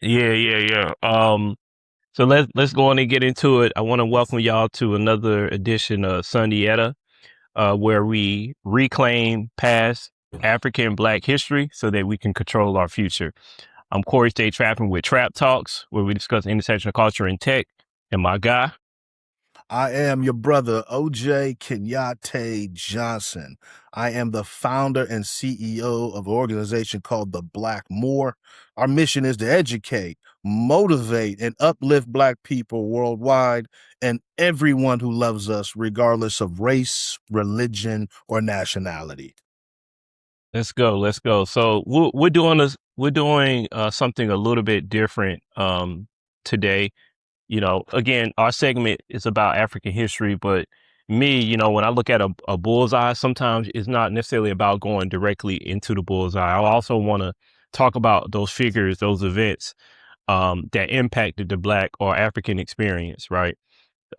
Yeah. So let's go on and get into it. I want to welcome y'all to another edition of Sundiata, where we reclaim past African Black history so that we can control our future. I'm Corey Stay Trapping with Trap Talks, where we discuss intersectional culture and tech. And my guy, I am your brother, OJ Kenyatte Johnson. I am the founder and CEO of an organization called the Black More. Our mission is to educate, motivate, and uplift Black people worldwide and everyone who loves us, regardless of race, religion, or nationality. let's go. So we're doing this. We're doing something a little bit different today. Again, our segment is about African history, but me, when I look at a bullseye, sometimes it's not necessarily about going directly into the bullseye. I also want to talk about those figures, those events that impacted the Black or African experience, right?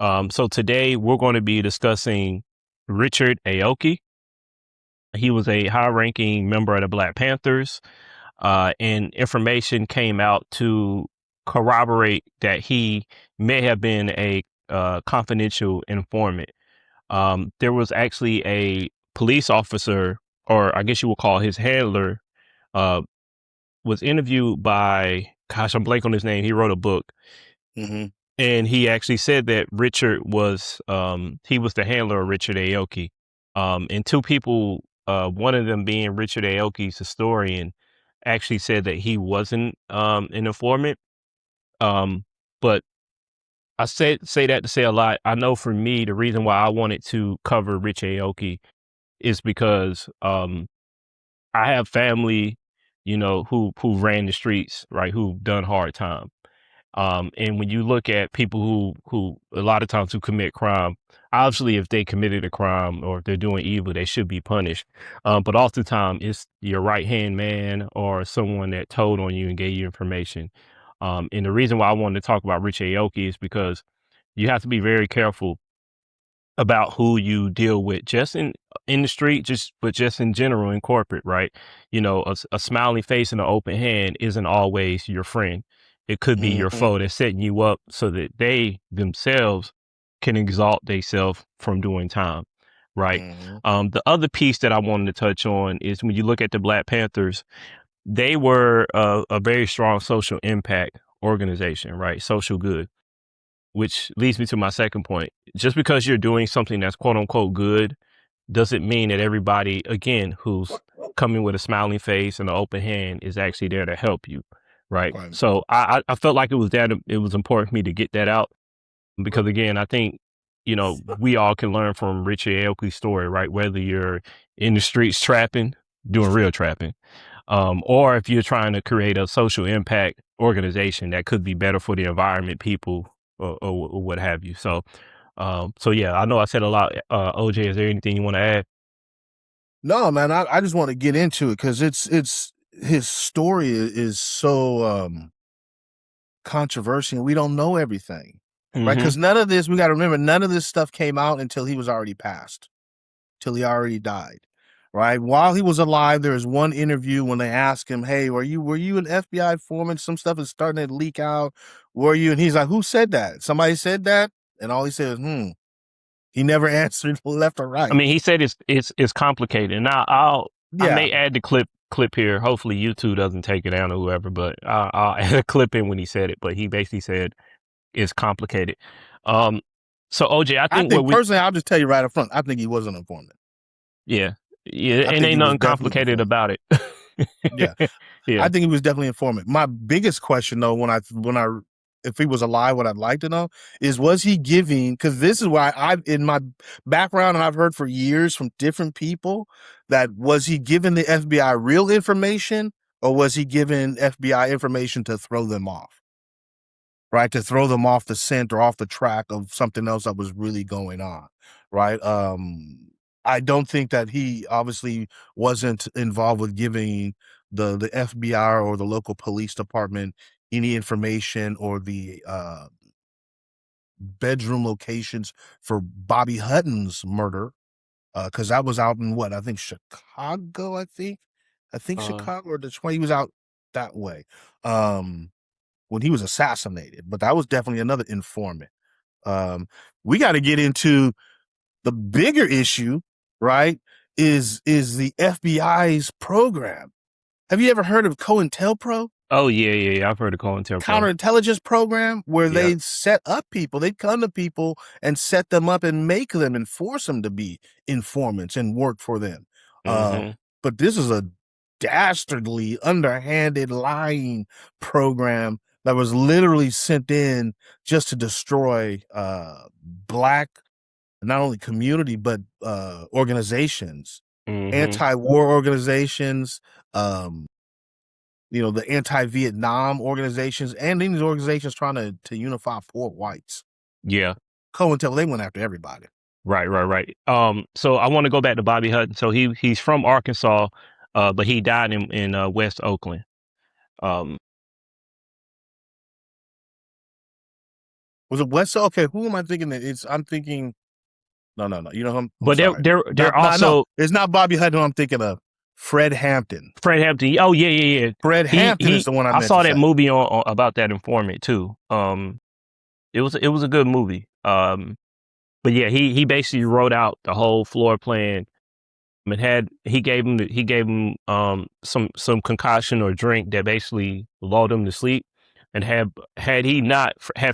So today we're going to be discussing Richard Aoki. He was a high ranking member of the Black Panthers, and information came out to corroborate that he may have been a confidential informant. There was actually a police officer, or I guess you would call his handler, uh, was interviewed by, gosh, I'm blank on his name. He wrote a book, Mm-hmm. and he actually said that Richard was, he was the handler of Richard Aoki. And two people, one of them being Richard Aoki's historian, actually said that he wasn't an informant. Um, but I say that to say a lot. I know for me, the reason why I wanted to cover Rich Aoki is because I have family, who ran the streets, right, who've done hard time. And when you look at people who a lot of times who commit crime, obviously if they committed a crime or if they're doing evil, they should be punished. But oftentimes it's your right hand man or someone that told on you and gave you information. And the reason why I wanted to talk about Rich Aoki is because you have to be very careful about who you deal with just in the street, but just in general in corporate, right? A smiling face and an open hand isn't always your friend. It could be your Mm-hmm. foe that's setting you up so that they themselves can exalt themselves from doing time, right? Mm-hmm. The other piece that I wanted to touch on is when you look at the Black Panthers, they were a very strong social impact organization, right? Social good, which leads me to my second point. Just because you're doing something that's quote unquote good doesn't mean that everybody, again, who's coming with a smiling face and an open hand is actually there to help you. Right. Right. So I felt like it was important for me to get that out because again, I think, we all can learn from Richard Aoki's story, right? Whether you're in the streets trapping, doing real trapping, or if you're trying to create a social impact organization that could be better for the environment, people, or what have you. So yeah, I know I said a lot. OJ, is there anything you want to add? No, man, I just want to get into it because it's his story is so controversial. We don't know everything, right? Mm-hmm. Because none of this, we got to remember, none of this stuff came out until he was already passed, till he already died, right? While he was alive, there was one interview when they asked him, "Hey, were you an FBI informant? Some stuff is starting to leak out. Were you?" And he's like, "Who said that? Somebody said that." And all he said was, "Hmm." He never answered left or I right. mean, he said it's complicated. And I Yeah, may add the clip here. Hopefully, YouTube doesn't take it down or whoever, but I'll add a clip in when he said it. But he basically said it's complicated. Um, so OJ, I I think what think we personally, I'll just tell you right up front, I think he was an informant. yeah, yeah, I and think ain't he was nothing definitely complicated informant. about it. Yeah. Yeah. I think he was definitely informant. My biggest question though, when I if he was alive, what I'd like to know is was he giving, because this is why I've in my background and I've heard for years from different people that was he giving the FBI real information or was he giving FBI information to throw them off? Right, to throw them off the scent or off the track of something else that was really going on, right? I don't think that he obviously wasn't involved with giving the FBI or the local police department any information or the bedroom locations for Bobby Hutton's murder, because that was out in what I think Chicago. I think Uh, Chicago or Detroit. He was out that way. Um, when he was assassinated. But that was definitely another informant. We got to get into the bigger issue, right? Is the FBI's program? Have you ever heard of COINTELPRO? Oh yeah. I've heard of COINTELPRO. Counterintelligence program where Yeah. they set up people. They come to people and set them up and make them and force them to be informants and work for them. But this is a dastardly, underhanded, lying program that was literally sent in just to destroy Black, not only community, but organizations, anti-war organizations, the anti-Vietnam organizations, and these organizations trying to unify poor whites. Yeah. COINTEL, they went after everybody. Right. So I want to go back to Bobby Hutton. So he's from Arkansas, but he died in West Oakland. Was it West? Okay, who am I thinking that it's? I'm thinking. No. You know, I'm but sorry. they're also no, it's not Bobby Hutton. I'm thinking of Fred Hampton. Fred Hampton. Oh yeah. Fred Hampton is the one I saw that movie on about that informant too. It was a good movie. But yeah, he basically wrote out the whole floor plan. And he gave him some concoction or drink that basically lulled him to sleep. And had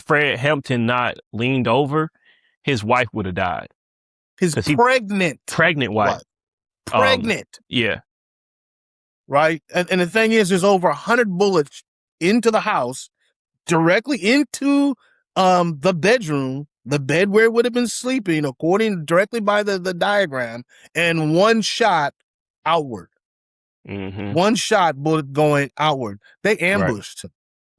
Fred Hampton not leaned over, his wife would have died. His pregnant wife. Pregnant. Yeah. Right. And the thing is, there's over 100 bullets into the house, directly into the bedroom, the bed where it would have been sleeping, according directly by the diagram, and one shot outward. One shot bullet going outward. They ambushed him.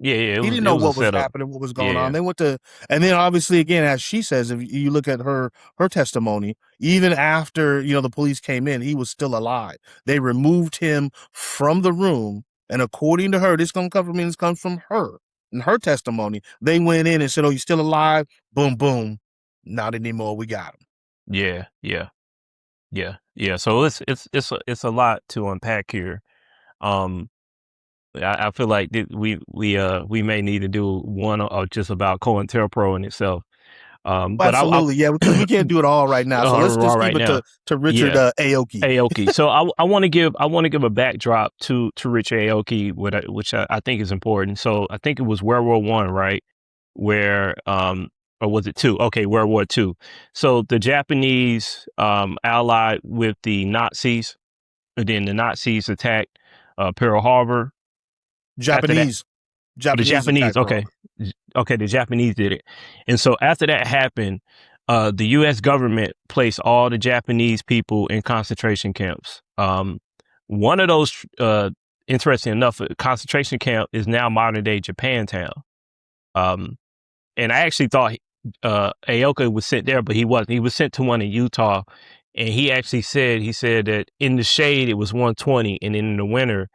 Yeah. He didn't know what was happening, what was going on. They went to, and then obviously, again, as she says, if you look at her testimony, even after, the police came in, he was still alive. They removed him from the room. And according to her, this don't come from me, this comes from her. In her testimony, they went in and said, "Oh, you still alive?" Boom, boom. Not anymore. We got him. Yeah. So it's a lot to unpack here. I feel like we may need to do one just about COINTELPRO in itself. But absolutely, because we can't do it all right now. So let's just keep it to Richard Aoki. Aoki. So I want to give a backdrop to Richard Aoki, which I think is important. So I think it was World War I, right? Where or was it II? Okay, World War II. So the Japanese allied with the Nazis, and then the Nazis attacked Pearl Harbor. Japanese. The Japanese, okay. Okay, the Japanese did it. And so after that happened, the U.S. government placed all the Japanese people in concentration camps. One of those, interesting enough, a concentration camp is now modern day Japantown. And I actually thought Aoki was sent there, but he wasn't. He was sent to one in Utah. And he actually said that in the shade it was 120, and in the winter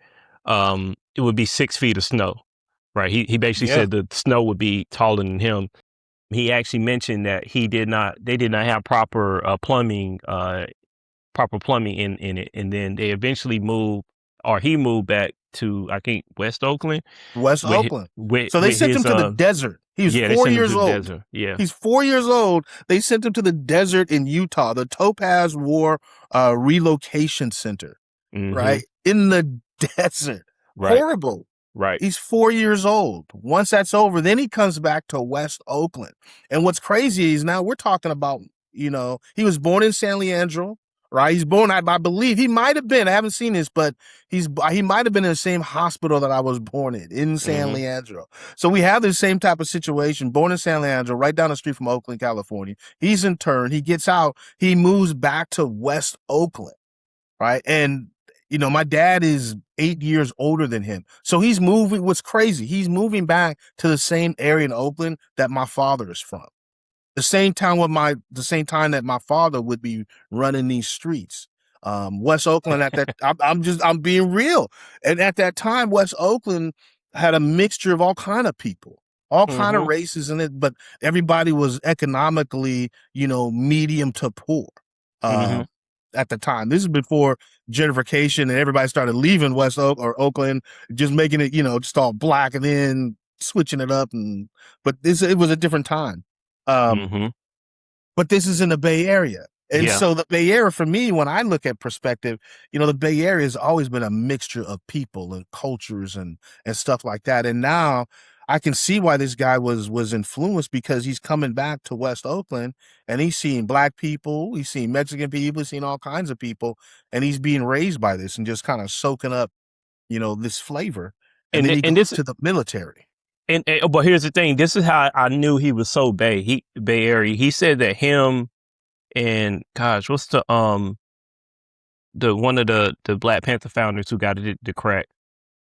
it would be 6 feet of snow. Right. He basically said the snow would be taller than him. He actually mentioned that they did not have proper plumbing in it. And then they eventually he moved back to, I think, West Oakland. So they sent him to the desert. He was 4 years old. Yeah. He's 4 years old. They sent him to the desert in Utah, the Topaz War Relocation Center, right? In the desert. Right. Horrible. Right. He's 4 years old. Once that's over, then he comes back to West Oakland. And what's crazy is now we're talking about, he was born in San Leandro, right? He's born, I believe he might have been, I haven't seen this, but he might have been in the same hospital that I was born in San Leandro. So we have the same type of situation, born in San Leandro, right down the street from Oakland, California. He's interned, he gets out, he moves back to West Oakland, right? And my dad is 8 years older than him. So he's moving. What's crazy, he's moving back to the same area in Oakland that my father is from. The same time that my father would be running these streets. West Oakland at that, I'm being real. And at that time, West Oakland had a mixture of all kind of people, all kind of races in it, but everybody was economically, medium to poor. At the time, this is before gentrification and everybody started leaving West Oakland, just making it, just all black, and then switching it up, but it was a different time. Um, Mm-hmm. but this is in the Bay Area. And Yeah. so the Bay Area, for me, when I look at perspective, the Bay Area has always been a mixture of people and cultures and stuff like that. And now I can see why this guy was influenced, because he's coming back to West Oakland and he's seeing black people, he's seeing Mexican people, he's seeing all kinds of people, and he's being raised by this and just kind of soaking up, this flavor. And then he And goes this to the military. and but here's the thing. This is how I knew he was so Bay Area. He said that him and gosh, what's the one of the Black Panther founders who got it the crack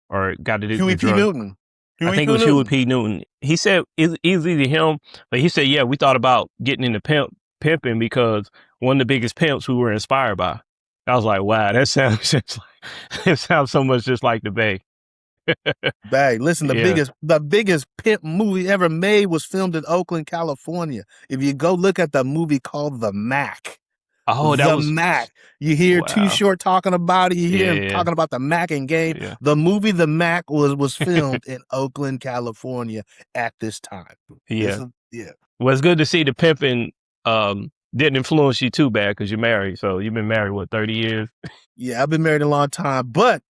or got it the Huey P. drug. Newton. I Huey think it P. was Huey Newton. P. Newton. He said it's either him, but he said, yeah, we thought about getting into pimping because one of the biggest pimps we were inspired by. I was like, wow, that sounds just like, it sounds so much just like the Bay. Bang. Listen, Yeah. the biggest pimp movie ever made was filmed in Oakland, California. If you go look at the movie called The Mac. Oh, that The was Mac. You hear Too wow. Short talking about it. You hear him Yeah, talking about the Mac and game. yeah. The movie The Mac was filmed in Oakland, California at this time. Yeah. Yeah. Well, it's good to see the pimping didn't influence you too bad because you're married. So you've been married, what, 30 years? Yeah, I've been married a long time. But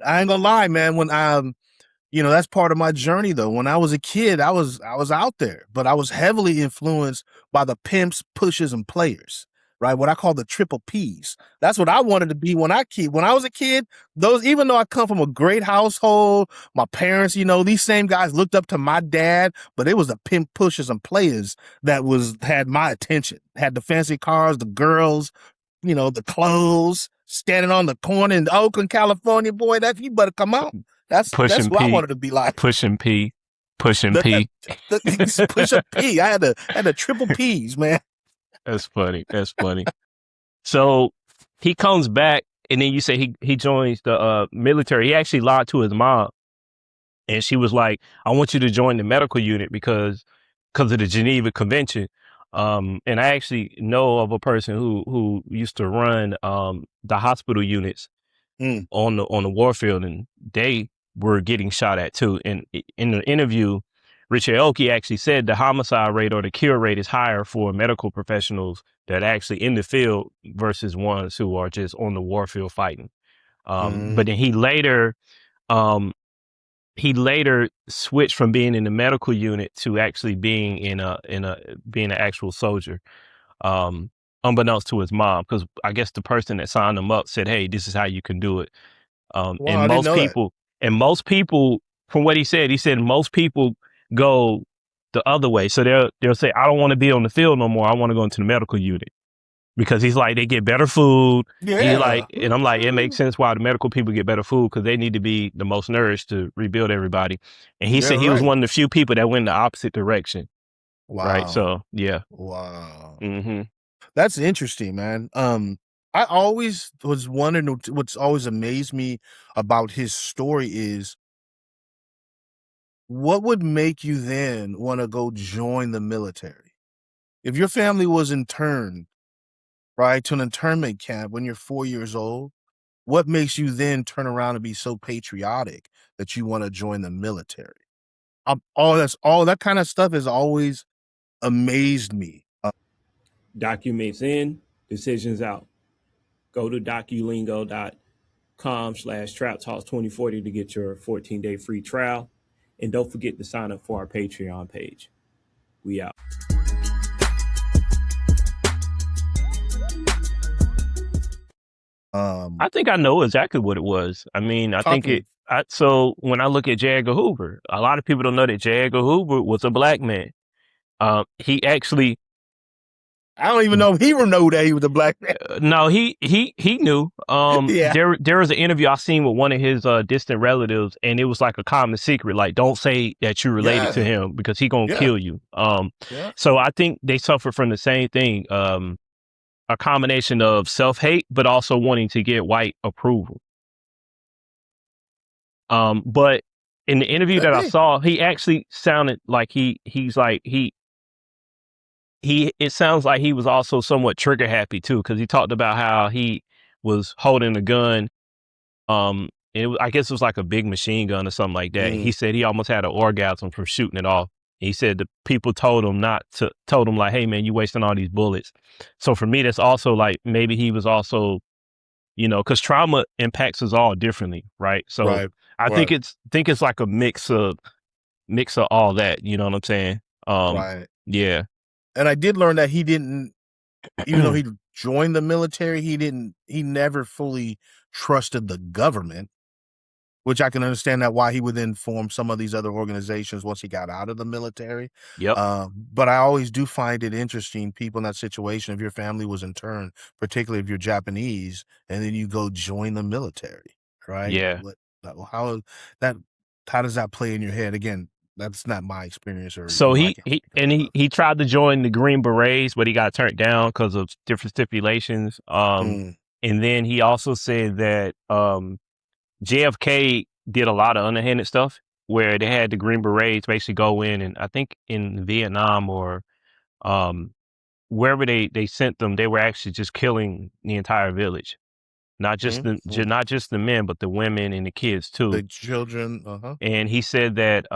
I ain't gonna lie, man, when that's part of my journey though. When I was a kid, I was out there, but I was heavily influenced by the pimps, pushers, and players, right? What I call the triple P's. That's what I wanted to be when I was a kid. Those, even though I come from a great household, my parents, these same guys looked up to my dad, but it was the pimp, pushers, and players that had my attention. Had the fancy cars, the girls, the clothes, standing on the corner in Oakland, California. Boy, that you better come out. That's Pushing what I P, wanted to be like. pushing P, pushing The, P. push a P. I had the triple P's, man. That's funny. That's funny. So he comes back, and then you say he joins the military. He actually lied to his mom, and she was like, "I want you to join the medical unit because of the Geneva Convention." And I actually know of a person who used to run the hospital units Mm. on the warfield, and they were getting shot at too. And in the interview, Richard Aoki actually said the homicide rate or the cure rate is higher for medical professionals that are actually in the field versus ones who are just on the warfield fighting. But then um, he later switched from being in the medical unit to actually being being an actual soldier. Unbeknownst to his mom, because I guess the person that signed him up said, "Hey, this is how you can do it." Wow, I didn't know that. And most people, from what he said most people go the other way. So they'll say, "I don't want to be on the field no more. I want to go into the medical unit," because he's like, they get better food. He's like, Yeah. and I'm like, it makes sense why the medical people get better food because they need to be the most nourished to rebuild everybody. And he Yeah, said he was right. one of the few people that went the opposite direction. Right. Wow. So yeah. Wow. Mm-hmm. That's interesting, man. I always was wondering, what's always amazed me about his story is, what would make you then want to go join the military? If your family was interned, right, to an internment camp when you're 4 years old, what makes you then turn around and be so patriotic that you want to join the military? All that kind of stuff has always amazed me. Documents in, decisions out. Go to doculingo.com/Trap Talks 2040 to get your 14-day free trial. And don't forget to sign up for our Patreon page. We out. I think I know exactly what it was. I mean, I Talk think to me. so when I look at J. Edgar Hoover, a lot of people don't know that J. Edgar Hoover was a black man. He actually, I don't even know if he would know that he was a black man. no, he knew. Yeah. There was an interview I seen with one of his distant relatives, and it was like a common secret, like don't say that you're related to him because he gonna kill you. Yeah. So I think they suffer from the same thing. A combination of self-hate, but also wanting to get white approval. But in the interview Could that I be. saw, he actually sounded like it sounds like he was also somewhat trigger happy too, because he talked about how he was holding a gun I guess it was like a big machine gun or something like that. He Mm, said he almost had an orgasm from shooting it off. He said the people told him like, hey man, you wasting all these bullets. So for me, that's also like maybe he was also, because trauma impacts us all differently, right? So right, I right, think it's like a mix of all that. You know what I'm saying? right. Yeah, And I did learn that he didn't, even though he joined the military, he never fully trusted the government, which I can understand that why he would then form some of these other organizations once he got out of the military. yep, But I always do find it interesting, people in that situation, if your family was interned, particularly if you're Japanese, and then you go join the military, right? yeah. How that how does that play in your head? Again, that's not my experience, or So I he can't he speak on and it, he but he tried to join the Green Berets, but he got turned down because of different stipulations. mm, And then he also said that JFK did a lot of underhanded stuff where they had the Green Berets basically go in, and I think in Vietnam or um wherever they sent them, they were actually just killing the entire village, mm. not just the men, but the women and the kids The too. children, uh-huh. And he said that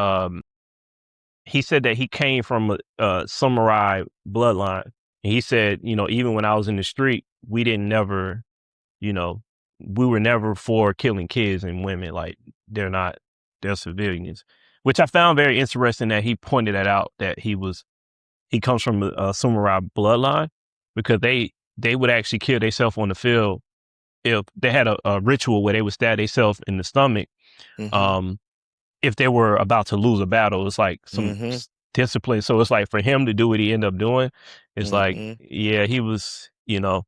he came from a samurai bloodline. And he said, even when I was in the street, you know, we were never for killing kids and women. Like they're not, they're civilians, which I found very interesting that he pointed that out, that he comes from a samurai bloodline, because they would actually kill themselves on the field if they had a ritual where they would stab themselves in the stomach. Mhm, Um, if they were about to lose a battle, it's like some mhm, discipline. So it's like for him to do what he ended up doing, it's like, mhm, yeah, he was, mhm.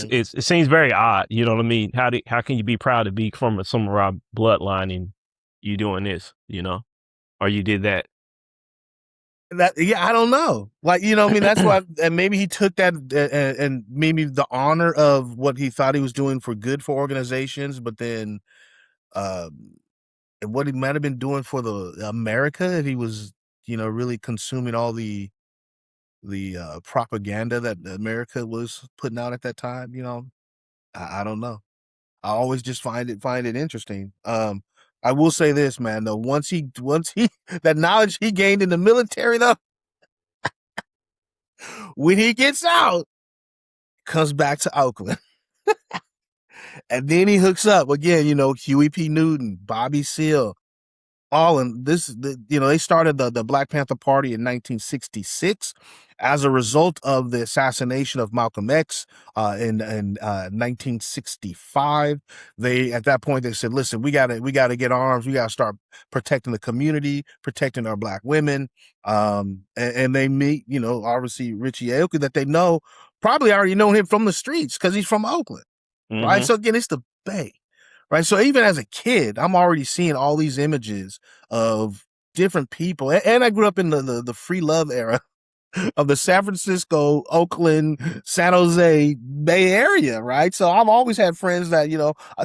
it seems very odd. You know what I mean? How can you be proud to be from a samurai bloodline and you doing this, or you did that? Yeah, I don't know. Like, I mean, that's why, and maybe he took that, and maybe the honor of what he thought he was doing for good for organizations, but then um, what he might have been doing for the America, if he was, really consuming all the propaganda that America was putting out at that time. I don't know. I always just find it interesting. I will say this, man. Though once he that knowledge he gained in the military, though, when he gets out, comes back to Oakland, and then he hooks up again. Huey P. Newton, Bobby Seale, all in this. They started the Black Panther Party in 1966 as a result of the assassination of Malcolm X in 1965. They At that point they said, "Listen, we gotta get arms. We gotta start protecting the community, protecting our Black women." And they meet, obviously Richie Aoki, that they know, probably already know him from the streets because he's from Oakland, right? Mm-hmm. So again, it's the Bay. Right. So even as a kid, I'm already seeing all these images of different people. And I grew up in the free love era of the San Francisco, Oakland, San Jose Bay Area, right? So I've always had friends that,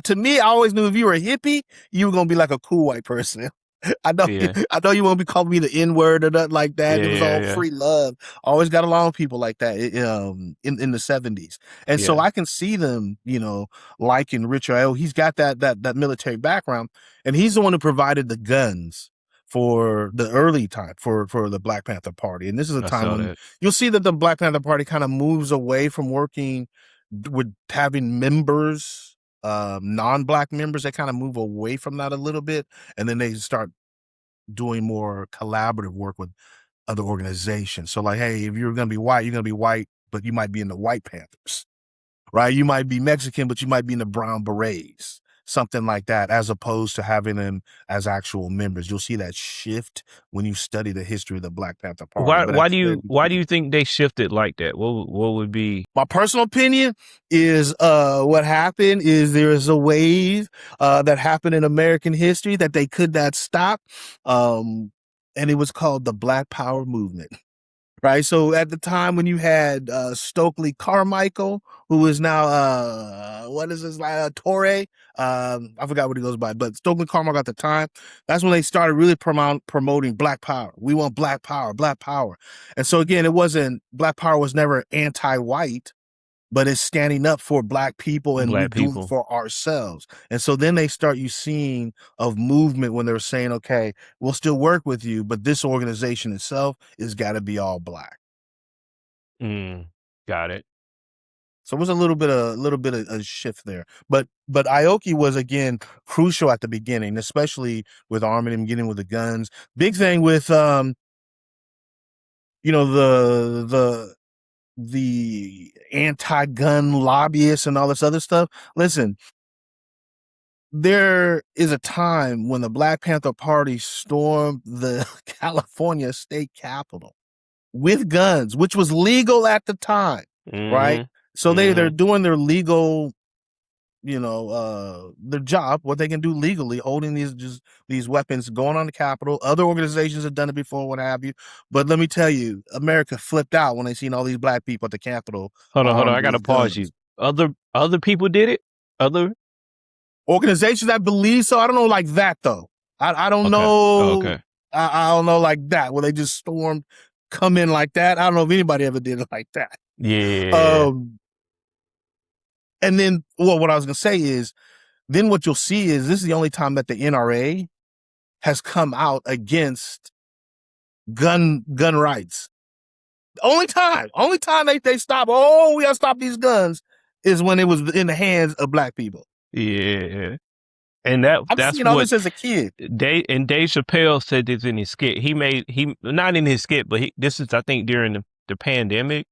to me, I always knew if you were a hippie, you were going to be like a cool white person. I know, Yeah, I know you won't be calling me the N word or nothing like that. yeah, It was yeah, all yeah, free love. Always got along with people like that, in the '70s, and so yeah. I can see them, liking Richard Aoki. He's got that military background, and he's the one who provided the guns for the early time for the Black Panther Party. And this is a I time saw when that. you'll see that the Black Panther Party kind of moves away from working with having members, non-Black members. They kind of move away from that a little bit, and then they start doing more collaborative work with other organizations. So like, hey, if you're going to be white, you're going to be white, but you might be in the White Panthers, right? You might be Mexican, but you might be in the Brown Berets, something like that, as opposed to having them as actual members. You'll see that shift when you study the history of the Black Panther Party. Why But why at the do very you why do beginning, you think they shifted like that? What would be? my personal opinion is, what happened is there is a wave that happened in American history that they could not stop. Um, and it was called the Black Power movement. Right. So at the time when you had Stokely Carmichael, who is now what is his Torre? I forgot what he goes by, but Stokely Carmichael at the time, that's when they started really promoting Black Power. We want Black Power, Black Power. And so again, it wasn't Black Power was never anti-white. but it's standing up for black people, and we Black do it people. for ourselves. And so then they start you seeing of movement when they're saying, okay, we'll still work with you, but this organization itself is got to be all black. Got it. So it was a little bit of a shift there. But Aoki was again crucial at the beginning, especially with arming him, getting with the guns. Big thing with the anti-gun lobbyists and all this other stuff. Listen, there is a time when the Black Panther Party stormed the California state capitol with guns, which was legal at the time, right? So they're doing their legal, their job, what they can do legally, holding these weapons, going on the Capitol. Other organizations have done it before, what have you. But let me tell you, America flipped out when they seen all these black people at the Capitol. Hold on. I armed gotta with pause you. guns. Other people did it? Other Organizations, I believe so. I don't know like that though. I don't know. Okay. I don't know like that, where they just stormed, come in like that. I don't know if anybody ever did it like that. Yeah. And then, well, what I was gonna say is, then what you'll see is this is the only time that the NRA has come out against gun rights. Only time they stop. Oh, we gotta stop these guns is when it was in the hands of black people. Yeah. And I've that's seen all what this as a kid. Dave Chappelle said this in his skit. He not in his skit, but this is, I think, during the pandemic,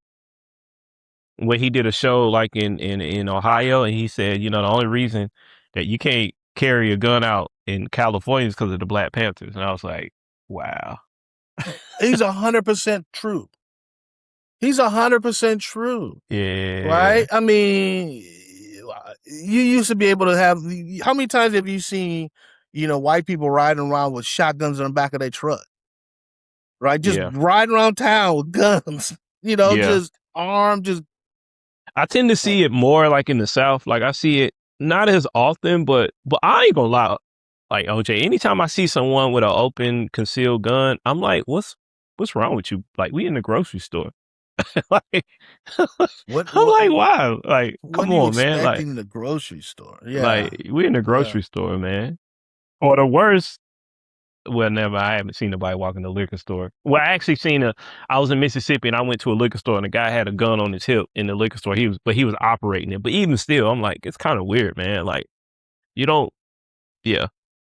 where he did a show like in Ohio, and he said, the only reason that you can't carry a gun out in California is because of the Black Panthers. And I was like, wow. He's 100% true. He's 100% true. Yeah. Right? I mean, you used to be able to have, how many times have you seen, white people riding around with shotguns in the back of their truck? Right? Just riding around town with guns, just armed, just. I tend to see it more like in the South. Like I see it not as often, but I ain't gonna lie. Like OJ, anytime I see someone with an open concealed gun, I'm like, what's wrong with you? Like, we in the grocery store. Like, I'm like, wow. Like, come on, man. Like, in the grocery store. Yeah. Like, we in the grocery store, man. Or the worst. Well, never. I haven't seen nobody walk in the liquor store. Well, I actually I was in Mississippi and I went to a liquor store and the guy had a gun on his hip in the liquor store. He was operating it. But even still, I'm like, it's kind of weird, man. Like, you don't. Yeah.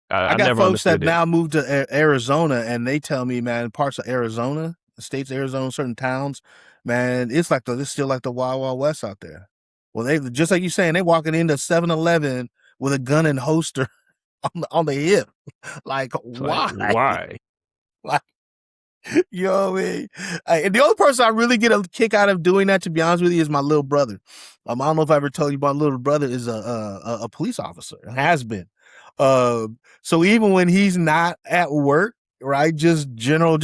I got never folks that it. now moved to Arizona, and they tell me, man, parts of Arizona, the states of Arizona, certain towns, man, it's still like the Wild Wild West out there. Well, they, just like you saying, they walking into 7-Eleven with a gun and holster on the hip. Like, why? Like, why? Like, you know what I mean? And the only person I really get a kick out of doing that, to be honest with you, is my little brother. I don't know if I ever told you, my little brother is a police officer, has been. So even when he's not at work, right, just general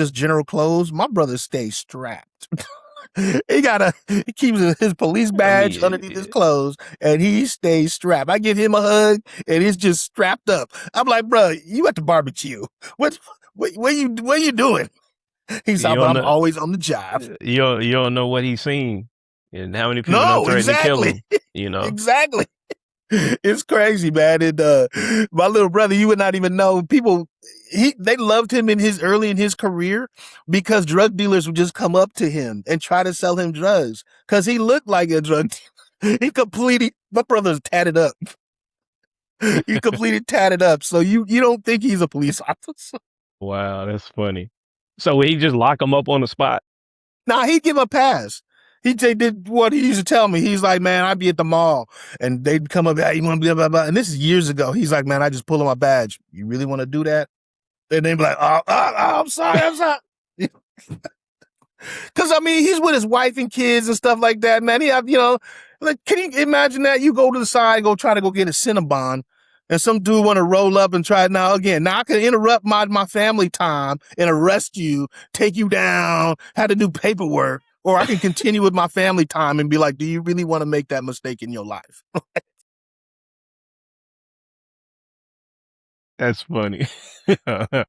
clothes, my brother stays strapped. he keeps his police badge underneath his clothes, and he stays strapped. I give him a hug, and he's just strapped up. I'm like, bro, you at the barbecue? What you doing? He's like, I'm always on the job. You don't know what he's seen and how many people are threatening to kill him. Exactly. It's crazy, man. And my little brother, you would not even know. People, they loved him early in his career because drug dealers would just come up to him and try to sell him drugs because he looked like a drug dealer. My brother's tatted up. He completely tatted up. So you don't think he's a police officer. Wow, that's funny. So he just lock him up on the spot? Nah, he'd give a pass. He did what he used to tell me. He's like, man, I'd be at the mall and they'd come up, hey, you want to blah, blah, blah. And this is years ago. He's like, man, I just pull on my badge. You really want to do that? And they'd be like, I'm sorry. Because, I mean, he's with his wife and kids and stuff like that, man. He have, like, can you imagine that? You go to the side, try to go get a Cinnabon, and some dude want to roll up and try it. Now I can interrupt my family time and arrest you, take you down, have to do paperwork. Or I can continue with my family time and be like, do you really want to make that mistake in your life? That's funny. Okay,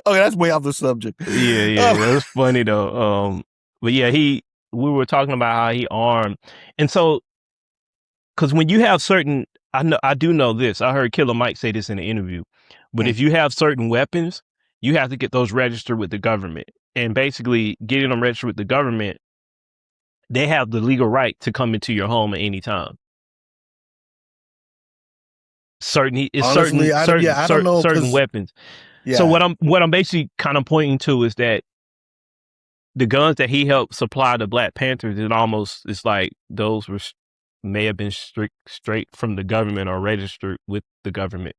that's way off the subject. Yeah, that's funny though. But yeah, we were talking about how he armed, and so because when you have certain, I do know this. I heard Killer Mike say this in an interview, but if you have certain weapons, you have to get those registered with the government, and basically getting them registered with the government, they have the legal right to come into your home at any time. Honestly, I don't know, certain weapons. Yeah. So what I'm basically kind of pointing to is that the guns that he helped supply the Black Panthers, it's like those may have been straight from the government or registered with the government.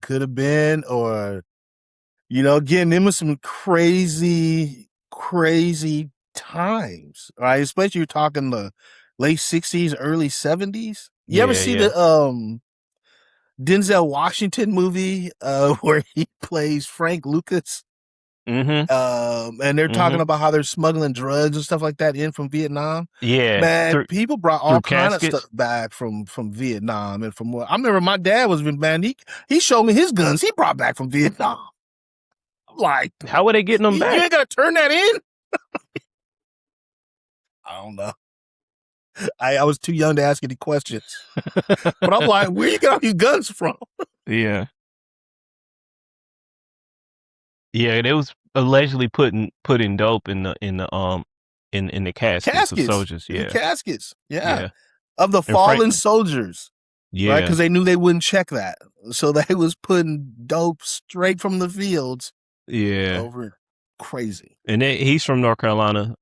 Could have been, or again, there was some crazy times, right? Especially you're talking the late 60s, early 70s. You ever see the Denzel Washington movie where he plays Frank Lucas? Mm-hmm. And they're talking about how they're smuggling drugs and stuff like that in from Vietnam. Yeah, man, people brought all kind of stuff back from Vietnam and from what I remember. My dad was, man, he showed me his guns he brought back from Vietnam. I'm like, how are they getting them back? You ain't gonna turn that in? I don't know. I was too young to ask any questions, but I'm like, where you get all these guns from? Yeah. Yeah, they was allegedly putting dope in the caskets of soldiers. Yeah, caskets. Yeah, of the fallen soldiers. Yeah, right, because they knew they wouldn't check that, so they was putting dope straight from the fields. Yeah, over crazy. And he's from North Carolina.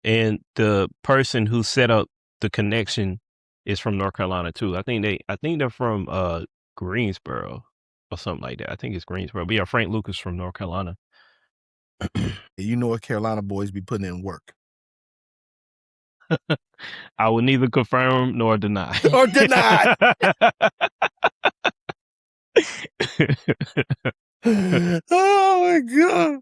And the person who set up the connection is from North Carolina too. I think they're from Greensboro or something like that. I think it's Greensboro. But yeah, Frank Lucas from North Carolina. North Carolina boys be putting in work. I will neither confirm nor deny. Or deny. Oh my God.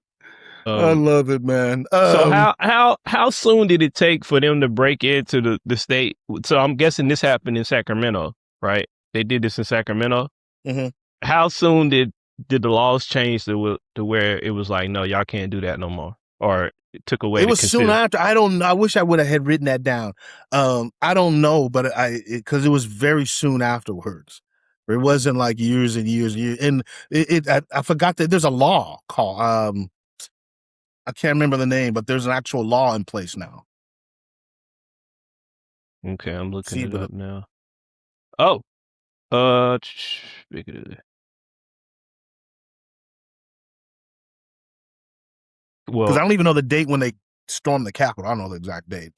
I love it, man. So how soon did it take for them to break into the state? So I'm guessing this happened in Sacramento, right? They did this in Sacramento. Mm-hmm. How soon did the laws change to where it was like, no, y'all can't do that no more, or it took away? It was soon after. I don't know. I wish I would have had written that down. I don't know, but because it was very soon afterwards. It wasn't like years and years and years. And I forgot that there's a law called I can't remember the name, but there's an actual law in place now. Okay, I'm looking it up now. Oh, well, because I don't even know the date when they stormed the Capitol. I don't know the exact date.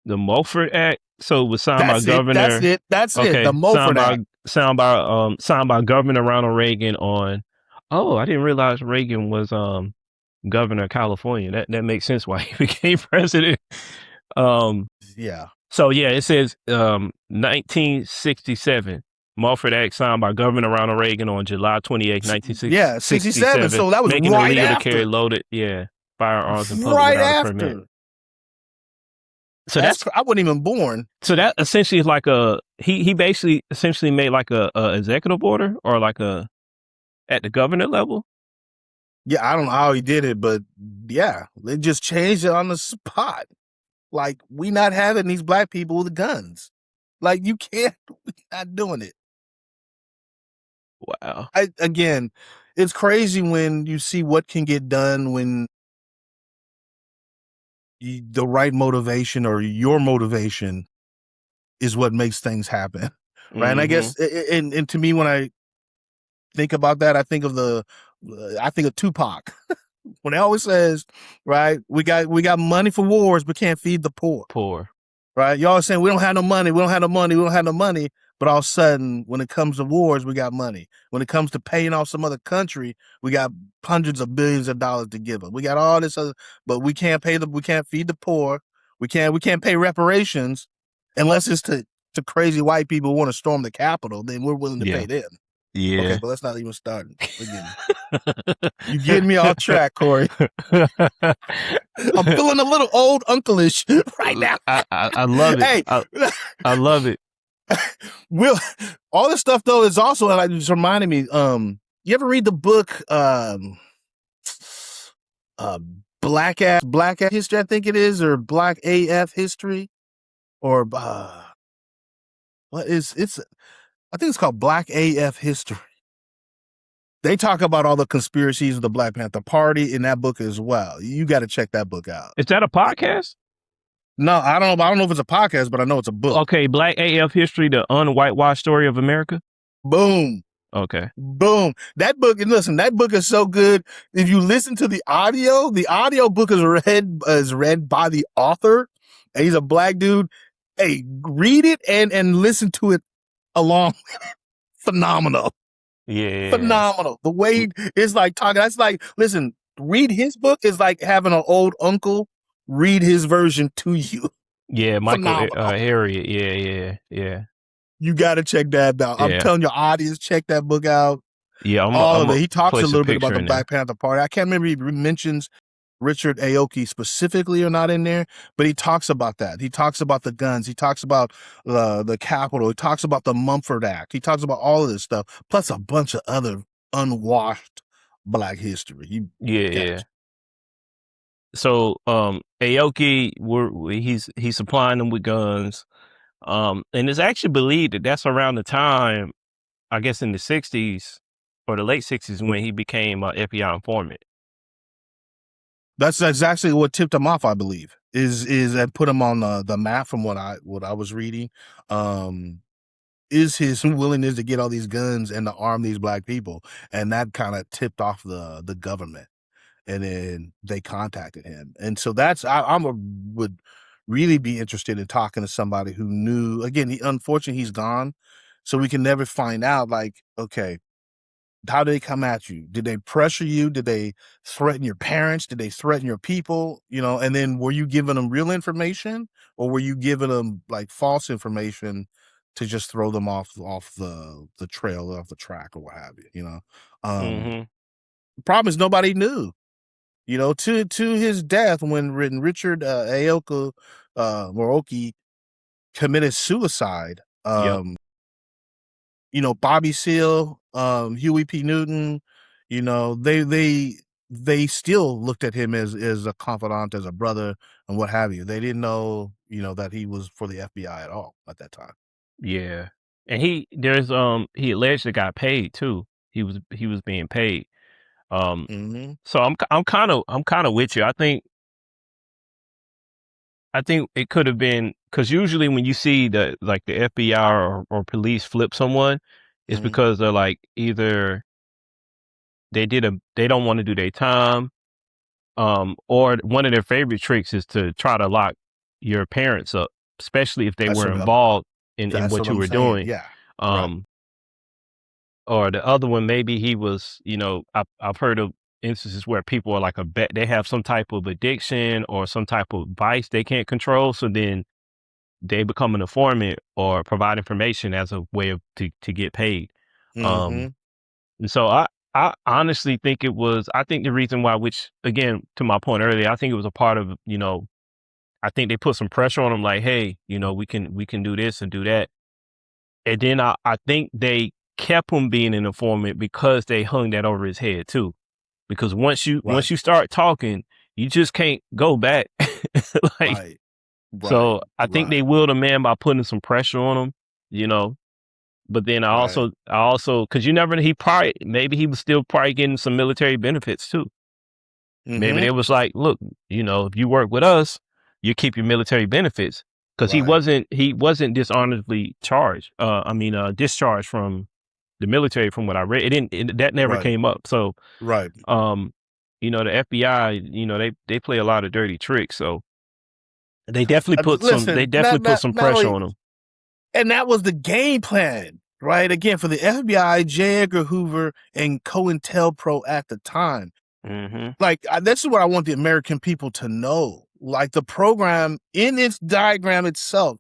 The Mulford Act. So it was signed by Governor. That's it. The Mulford Act. Signed by Governor Ronald Reagan on. Oh, I didn't realize Reagan was governor of California. That makes sense why he became president. Yeah. So yeah, it says 1967. Mulford Act signed by Governor Ronald Reagan on July 28, 1967. Yeah, 67. So that was making right it legal after. to carry loaded, firearms in public right without after. a permit. So I wasn't even born. So that essentially is like he basically essentially made like a executive order or like at the governor level. Yeah, I don't know how he did it, but yeah, they just changed it on the spot. Like, we not having these black people with guns. Like, you can't, we're not doing it. Wow. Again, it's crazy when you see what can get done when the right motivation or your motivation is what makes things happen. Right. Mm-hmm. And I guess, and to me, when I think about that, I think of Tupac when he always says, right, we got money for wars, but can't feed the poor. Right. Y'all saying we don't have no money. But all of a sudden, when it comes to wars, we got money. When it comes to paying off some other country, we got hundreds of billions of dollars to give them. We got all this other, but we can't feed the poor. We can't pay reparations unless it's to crazy white people who want to storm the Capitol. Then we're willing to pay them. Yeah. Okay, but let's not even start. You getting me off track, Corey. I'm feeling a little old uncle-ish right now. I love it. Hey, I love it. All this stuff though is also like just reminding me. You ever read the book? uh black ass history, I think it is, or black AF history, or what is it's I think it's called Black AF history. They talk about all the conspiracies of the Black Panther Party in that book as well. You got to check that book out. Is that a podcast? No, I don't know. I don't know if it's a podcast, but I know it's a book. Okay, Black AF History: The Unwhitewashed Story of America. Boom. Okay. Boom. That book, and listen, that book is so good. If you listen to the audio book is read by the author, and he's a black dude. Hey, read it and listen to it along. Phenomenal. Yeah. Phenomenal. The way it's like talking, that's like, listen, read his book is like having an old uncle read his version to you. Yeah, Michael Harriet. Yeah. You got to check that out. I'm telling your audience, check that book out. Yeah, all of it. He talks a little bit about the there. Black Panther Party. I can't remember if he mentions Richard Aoki specifically or not in there, but he talks about that. He talks about the guns. He talks about the Capitol. He talks about the Mumford Act. He talks about all of this stuff, plus a bunch of other unwashed Black history. Yeah. So Aoki, he's supplying them with guns. And it's actually believed that that's around the time, I guess in the 60s or the late 60s, when he became an FBI informant. That's exactly what tipped him off, I believe, is that put him on the map from what I was reading. Is his willingness to get all these guns and to arm these Black people. And that kind of tipped off the government. And then they contacted him. And so that's, would really be interested in talking to somebody who knew, again, unfortunately he's gone. So we can never find out, like, okay, how did they come at you? Did they pressure you? Did they threaten your parents? Did they threaten your people? You know, and then were you giving them real information, or were you giving them like false information to just throw them off the trail, off the track, or what have you? You know, the problem is nobody knew. You know, to his death, when Richard Aoki committed suicide. You know, Bobby Seale, Huey P. Newton, you know, they still looked at him as a confidant, as a brother, and what have you. They didn't know, you know, that he was for the FBI at all at that time. Yeah. And he allegedly got paid too. He was being paid. So I'm kind of with you. I think it could have been, because usually when you see the FBI or police flip someone, it's because they're like, either they don't want to do their time, or one of their favorite tricks is to try to lock your parents up, especially if they were involved in what you were doing. Yeah. Or the other one, maybe he was, you know, I've heard of instances where people are like they have some type of addiction or some type of vice they can't control. So then they become an informant or provide information as a way of to get paid. And so I honestly think I think the reason why, which again, to my point earlier, I think it was a part of, you know, I think they put some pressure on him, like, hey, you know, we can do this and do that. And then I think they kept him being an informant because they hung that over his head too. Because once you start talking, you just can't go back. So I think they willed him in by putting some pressure on him, you know. But then I also, because you never, maybe he was still probably getting some military benefits too. Maybe they was like, look, you know, if you work with us, you keep your military benefits. Because he wasn't dishonorably charged. Discharged from the military, from what I read. That never came up. So, you know, the FBI, you know, they play a lot of dirty tricks. So they definitely put some pressure on him. And that was the game plan, right? Again, for the FBI, J. Edgar Hoover, and COINTELPRO at the time. Like, this is what I want the American people to know. Like, the program in its diagram itself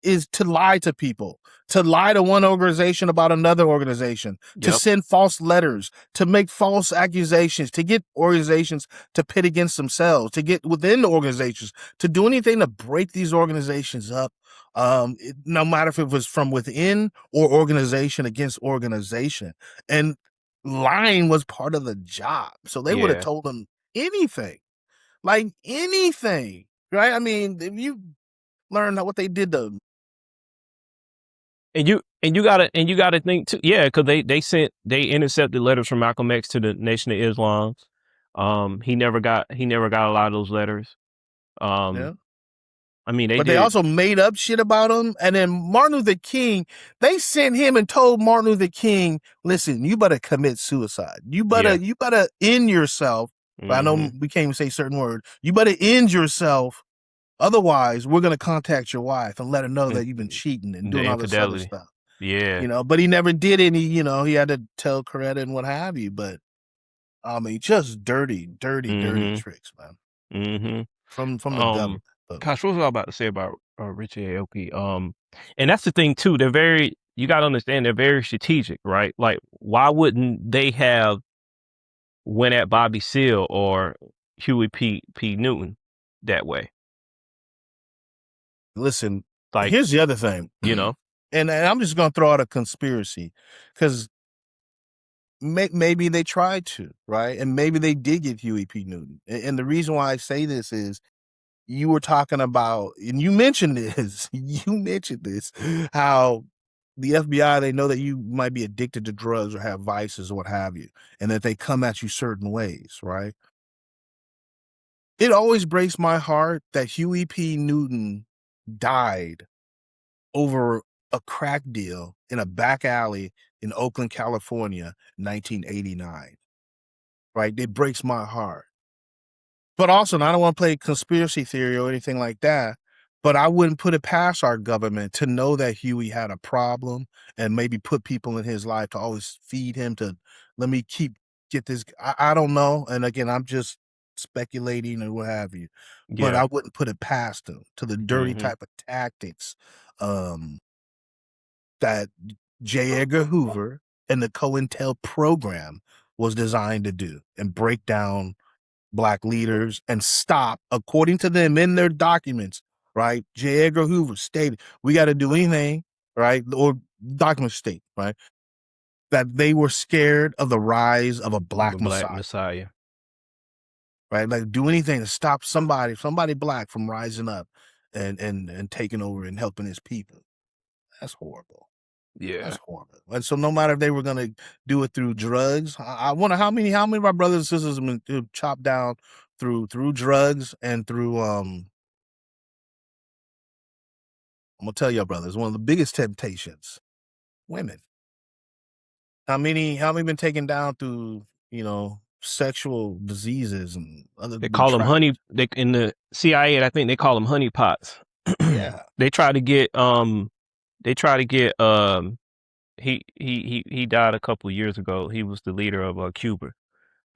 is to lie to people, to lie to one organization about another organization, to send false letters, to make false accusations, to get organizations to pit against themselves, to get within the organizations, to do anything to break these organizations up. No matter if it was from within or organization against organization. And lying was part of the job. So they would have told them anything, like anything, right? I mean, if you learn what they did to And you gotta think too, yeah, because they intercepted letters from Malcolm X to the Nation of Islam. He never got a lot of those letters. yeah. Um, I mean, they But they did, also made up shit about him. And then Martin Luther King, they sent him and told Martin Luther King, listen, you better commit suicide. yeah. You better end yourself. But I know Hmm. we can't even say certain words. You better end yourself. Otherwise, we're gonna contact your wife and let her know that you've been cheating and The doing all this other infidelity. stuff. Yeah. But he never did any, he had to tell Coretta and what have you. But I mean, just dirty, dirty, dirty Hmm. tricks, man. Hmm. From the Um, government. But gosh, what was I about to say about Richard Aoki? And that's the thing too. You got to understand, they're very strategic, right? Like, why wouldn't they have went at Bobby Seale or Huey P. Newton that way? listen, Like, here's the other thing. you know, And I'm just gonna throw out a conspiracy, because maybe they tried to, right? And maybe they did get Huey P. Newton. And the reason why I say this is you were talking about, and you mentioned this, how the FBI, they know that you might be addicted to drugs or have vices or what have you, and that they come at you certain ways, right? It always breaks my heart that Huey P. Newton died over a crack deal in a back alley in Oakland, California, 1989. Right? It breaks my heart. But also, and I don't want to play conspiracy theory or anything like that, but I wouldn't put it past our government to know that Huey had a problem and maybe put people in his life to always feed him to let me get this. I don't know. And again, I'm just speculating or what have you, but yeah. I wouldn't put it past them to the dirty Hmm. type of tactics um, that J. Edgar Hoover and the COINTEL program was designed to do and break down Black leaders and stop, according to them in their documents, right? J. Edgar Hoover stated, we got to do anything, right? Or documents state, right? That they were scared of the rise of a The Black Black Messiah, Messiah. right? Like do anything to stop somebody Black from rising up and taking over and helping his people. That's horrible. That's Yeah. horrible. And so no matter if they were gonna do it through drugs, I wonder how many of our brothers and sisters have been chopped down through drugs and through I'm gonna tell you, brothers, one of the biggest temptations, women. How many been taken down through, sexual diseases and other They been call them trafficked. in the CIA, I think they call them honey pots. Yeah. They try to get they try to get he died a couple of years ago. He was the leader of Cuba.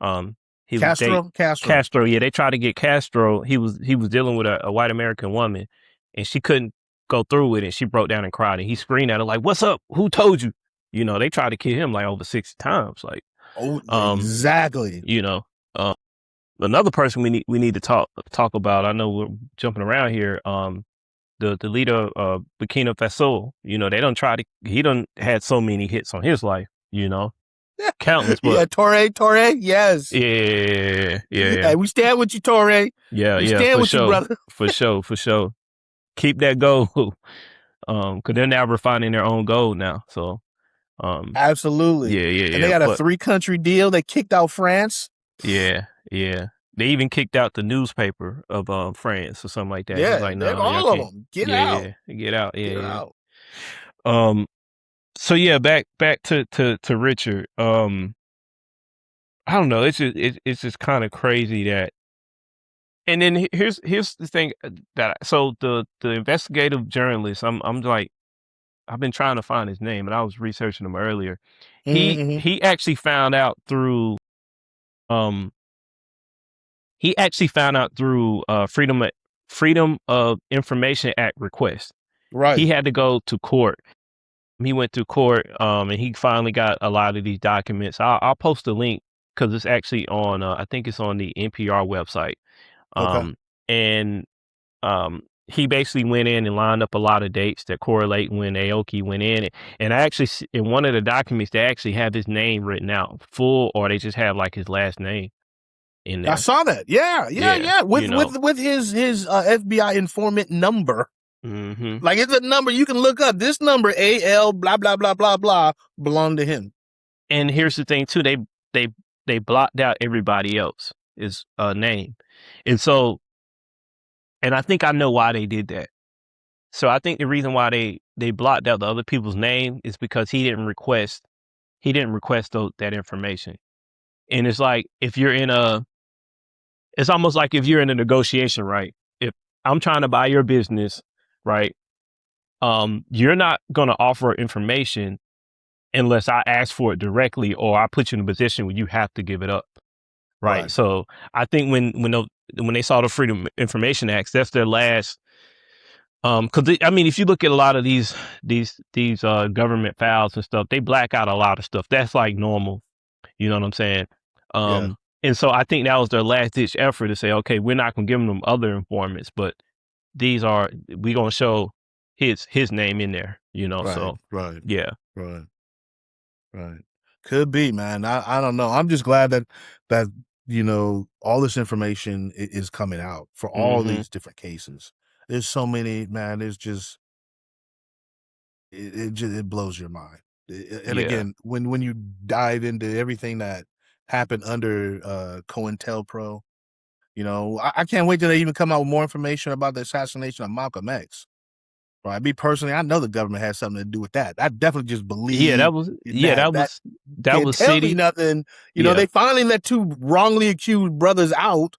Um, he was date Castro. Castro. Yeah, they tried to get Castro. He was dealing with a white American woman, and she couldn't go through with it. She broke down and cried, and he screamed at her like, "What's up? Who told you?" They tried to kill him like over 60 times. Like, Oh, um, exactly. you know, uh, another person we need to talk about. I know we're jumping around here. The leader of Burkina Faso. They don't try to. He done had so many hits on his life. Countless, Yeah, but Torre, yes. yeah, yeah, yeah. Yeah, we stand with you, Torre. Yeah, We yeah, stand for with you, sure, brother. for sure, for sure. Keep that gold, because they're now refining their own gold now. So, Absolutely. yeah, yeah, And they yeah. got a But 3-country deal. They kicked out France. yeah, yeah. They even kicked out the newspaper of France or something like that. He's Yeah, like, they're no, y'all all of can't. them. Get Yeah, out. yeah, get out. Yeah, Get yeah. out. Um. So yeah, back to Richard. I don't know. It's just kind of crazy that. And then here's the thing so the investigative journalist. I'm like. I've been trying to find his name, and I was researching him earlier. He Mm-hmm. he actually found out through um Freedom of Information Act request. He Right. had to go to court. He went to court, and he finally got a lot of these documents. I'll post a link because it's actually on. I think it's on the NPR website. Okay. And he basically went in and lined up a lot of dates that correlate when Aoki went in. And I actually, in one of the documents, they actually have his name written out full, or they just have like his last name. in I there. saw that. Yeah. Yeah, With his FBI informant number. Mm-hmm. Like it's a number you can look up. This number AL blah blah blah blah blah belonged to him. And here's the thing too, they blocked out everybody else's name. And so, and I think I know why they did that. So I think the reason why they blocked out the other people's name is because he didn't request that information. And it's like it's almost like if you're in a negotiation, right? If I'm trying to buy your business, right? You're not going to offer information unless I ask for it directly or I put you in a position where you have to give it up. Right. Right. So I think when they saw the Freedom of Information Act, that's their last. Because I mean, if you look at a lot of these government files and stuff, they black out a lot of stuff. That's like normal. You know what I'm saying? Yeah. And so I think that was their last ditch effort to say, okay, we're not gonna give them other informants, but we gonna show his name in there. You know, Right. so Right. yeah. Right. Right. Could be, man. I don't know. I'm just glad that all this information is coming out for all Mm-hmm. these different cases. There's so many, man. There's just it blows your mind. And Yeah. again, when you dive into everything that happened under COINTELPRO, I can't wait till they even come out with more information about the assassination of Malcolm X. Right. Me personally, I know the government has something to do with that. I definitely just believe Yeah, that was can't was tell me city. nothing. Yeah. They finally let two wrongly accused brothers out.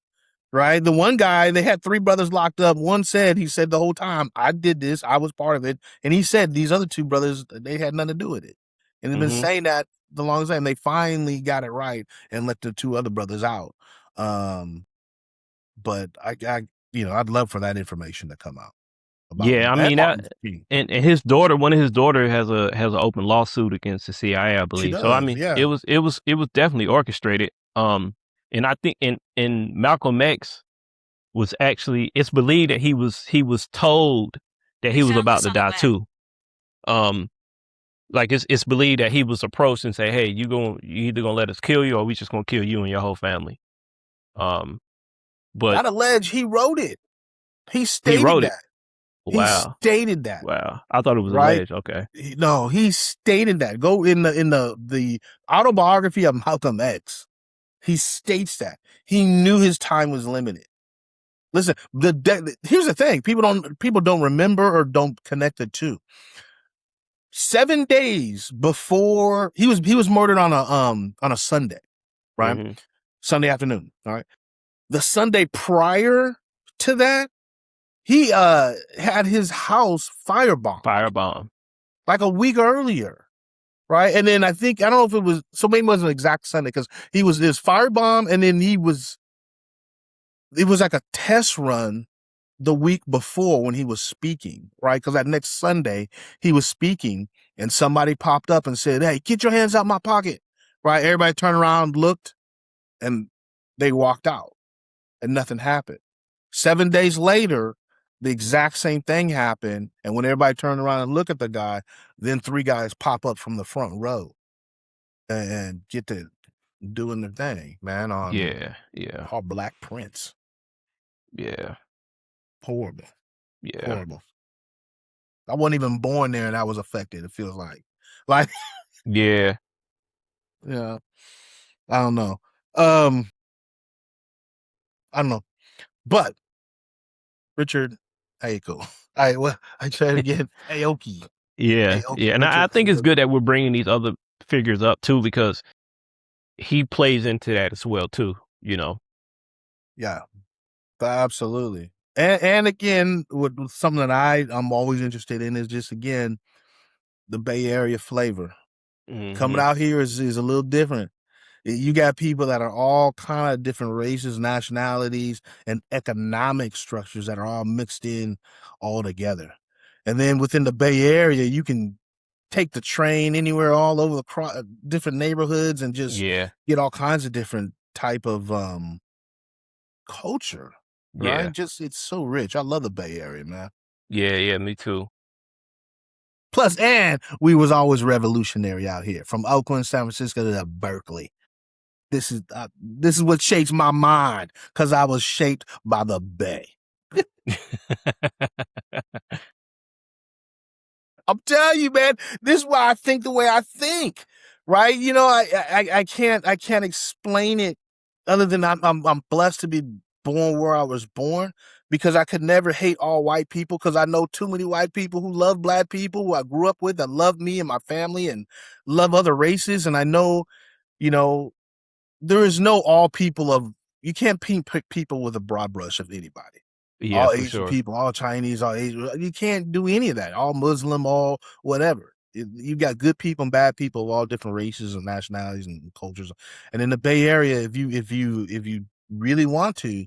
Right. The one guy, they had three brothers locked up. One said, he said the whole time, I did this. I was part of it. And he said these other two brothers, they had nothing to do with it. And they've been Mm-hmm. saying that the longest time. They finally got it right and let the two other brothers out. But I'd love for that information to come out about Yeah, I that. mean that, and his daughter, one of his daughter has an open lawsuit against the CIA, I She believe. So I does. mean, Yeah. it was definitely orchestrated. And I think in Malcolm X was actually, it's believed that he was told that he was about to die too. Like it's believed that he was approached and say, hey, you either gonna let us kill you or we just gonna kill you and your whole family. But Not alleged, he wrote it. He he stated wrote it. that. He Wow. stated that. Wow. I thought it was Right? alleged. Okay. No, he stated that. Go in the autobiography of Malcolm X. He states that. He knew his time was limited. Listen, here's the thing. People don't remember or don't connect the two. 7 days before he was murdered on a Sunday, right? Mm-hmm. Sunday afternoon. All right. The Sunday prior to that, he had his house firebombed like a week earlier, right? And then I don't know if it was, so maybe it wasn't exact Sunday because he was this firebomb, and then it was like a test run the week before when he was speaking, right? Because that next Sunday he was speaking, and somebody popped up and said, "Hey, get your hands out my pocket!" Right? Everybody turned around, looked, and they walked out, and nothing happened. 7 days later, the exact same thing happened. And when everybody turned around and looked at the guy, then three guys pop up from the front row and get to doing their thing, man, on Yeah. our Black Prince. Yeah. Horrible. Yeah. Horrible. I wasn't even born there and I was affected, it feels like. Like, Yeah. yeah. I don't know. I don't know. But Richard Aoki. I try it again. Aoki. Yeah. Aoki. Yeah. And I think it's good that we're bringing these other figures up too, because he plays into that as well too, Yeah, absolutely. And again, with something that I'm always interested in is just, again, the Bay Area flavor. Mm-hmm. Coming out here is a little different. You got people that are all kind of different races, nationalities, and economic structures that are all mixed in all together. And then within the Bay Area, you can take the train anywhere all over the different neighborhoods and just get all kinds of different type of culture, right? Yeah. Just, it's so rich. I love the Bay Area, man. Yeah, me too. Plus, and we was always revolutionary out here, from Oakland, San Francisco to Berkeley. this is what shapes my mind because I was shaped by the Bay. I'm telling you, man, this is why I think the way I think, right? You know, I can't explain it other than I'm blessed to be born where I was born because I could never hate all white people because I know too many white people who love black people who I grew up with that love me and my family and love other races. And I know, you know, there is no all people of, you can't paint people with a broad brush of anybody. Yeah, All for Asian sure. people, all Chinese, all Asian. You can't do any of that. All Muslim, all whatever. You got good people and bad people of all different races and nationalities and cultures. And in the Bay Area, if you really want to,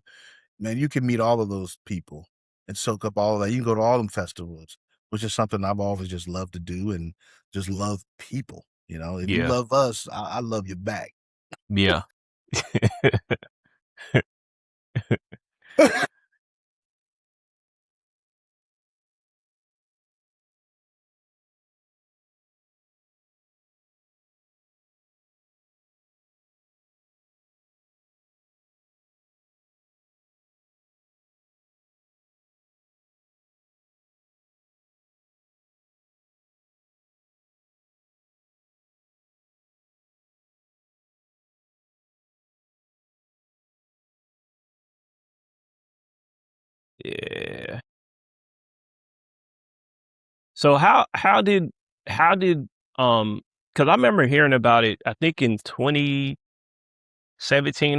man, you can meet all of those people and soak up all of that. You can go to all them festivals, which is something I've always just loved to do and just love people. You know, if you Yeah. love us, I love you back. Yeah. Yeah. So how did because I remember hearing about it, I think in 2017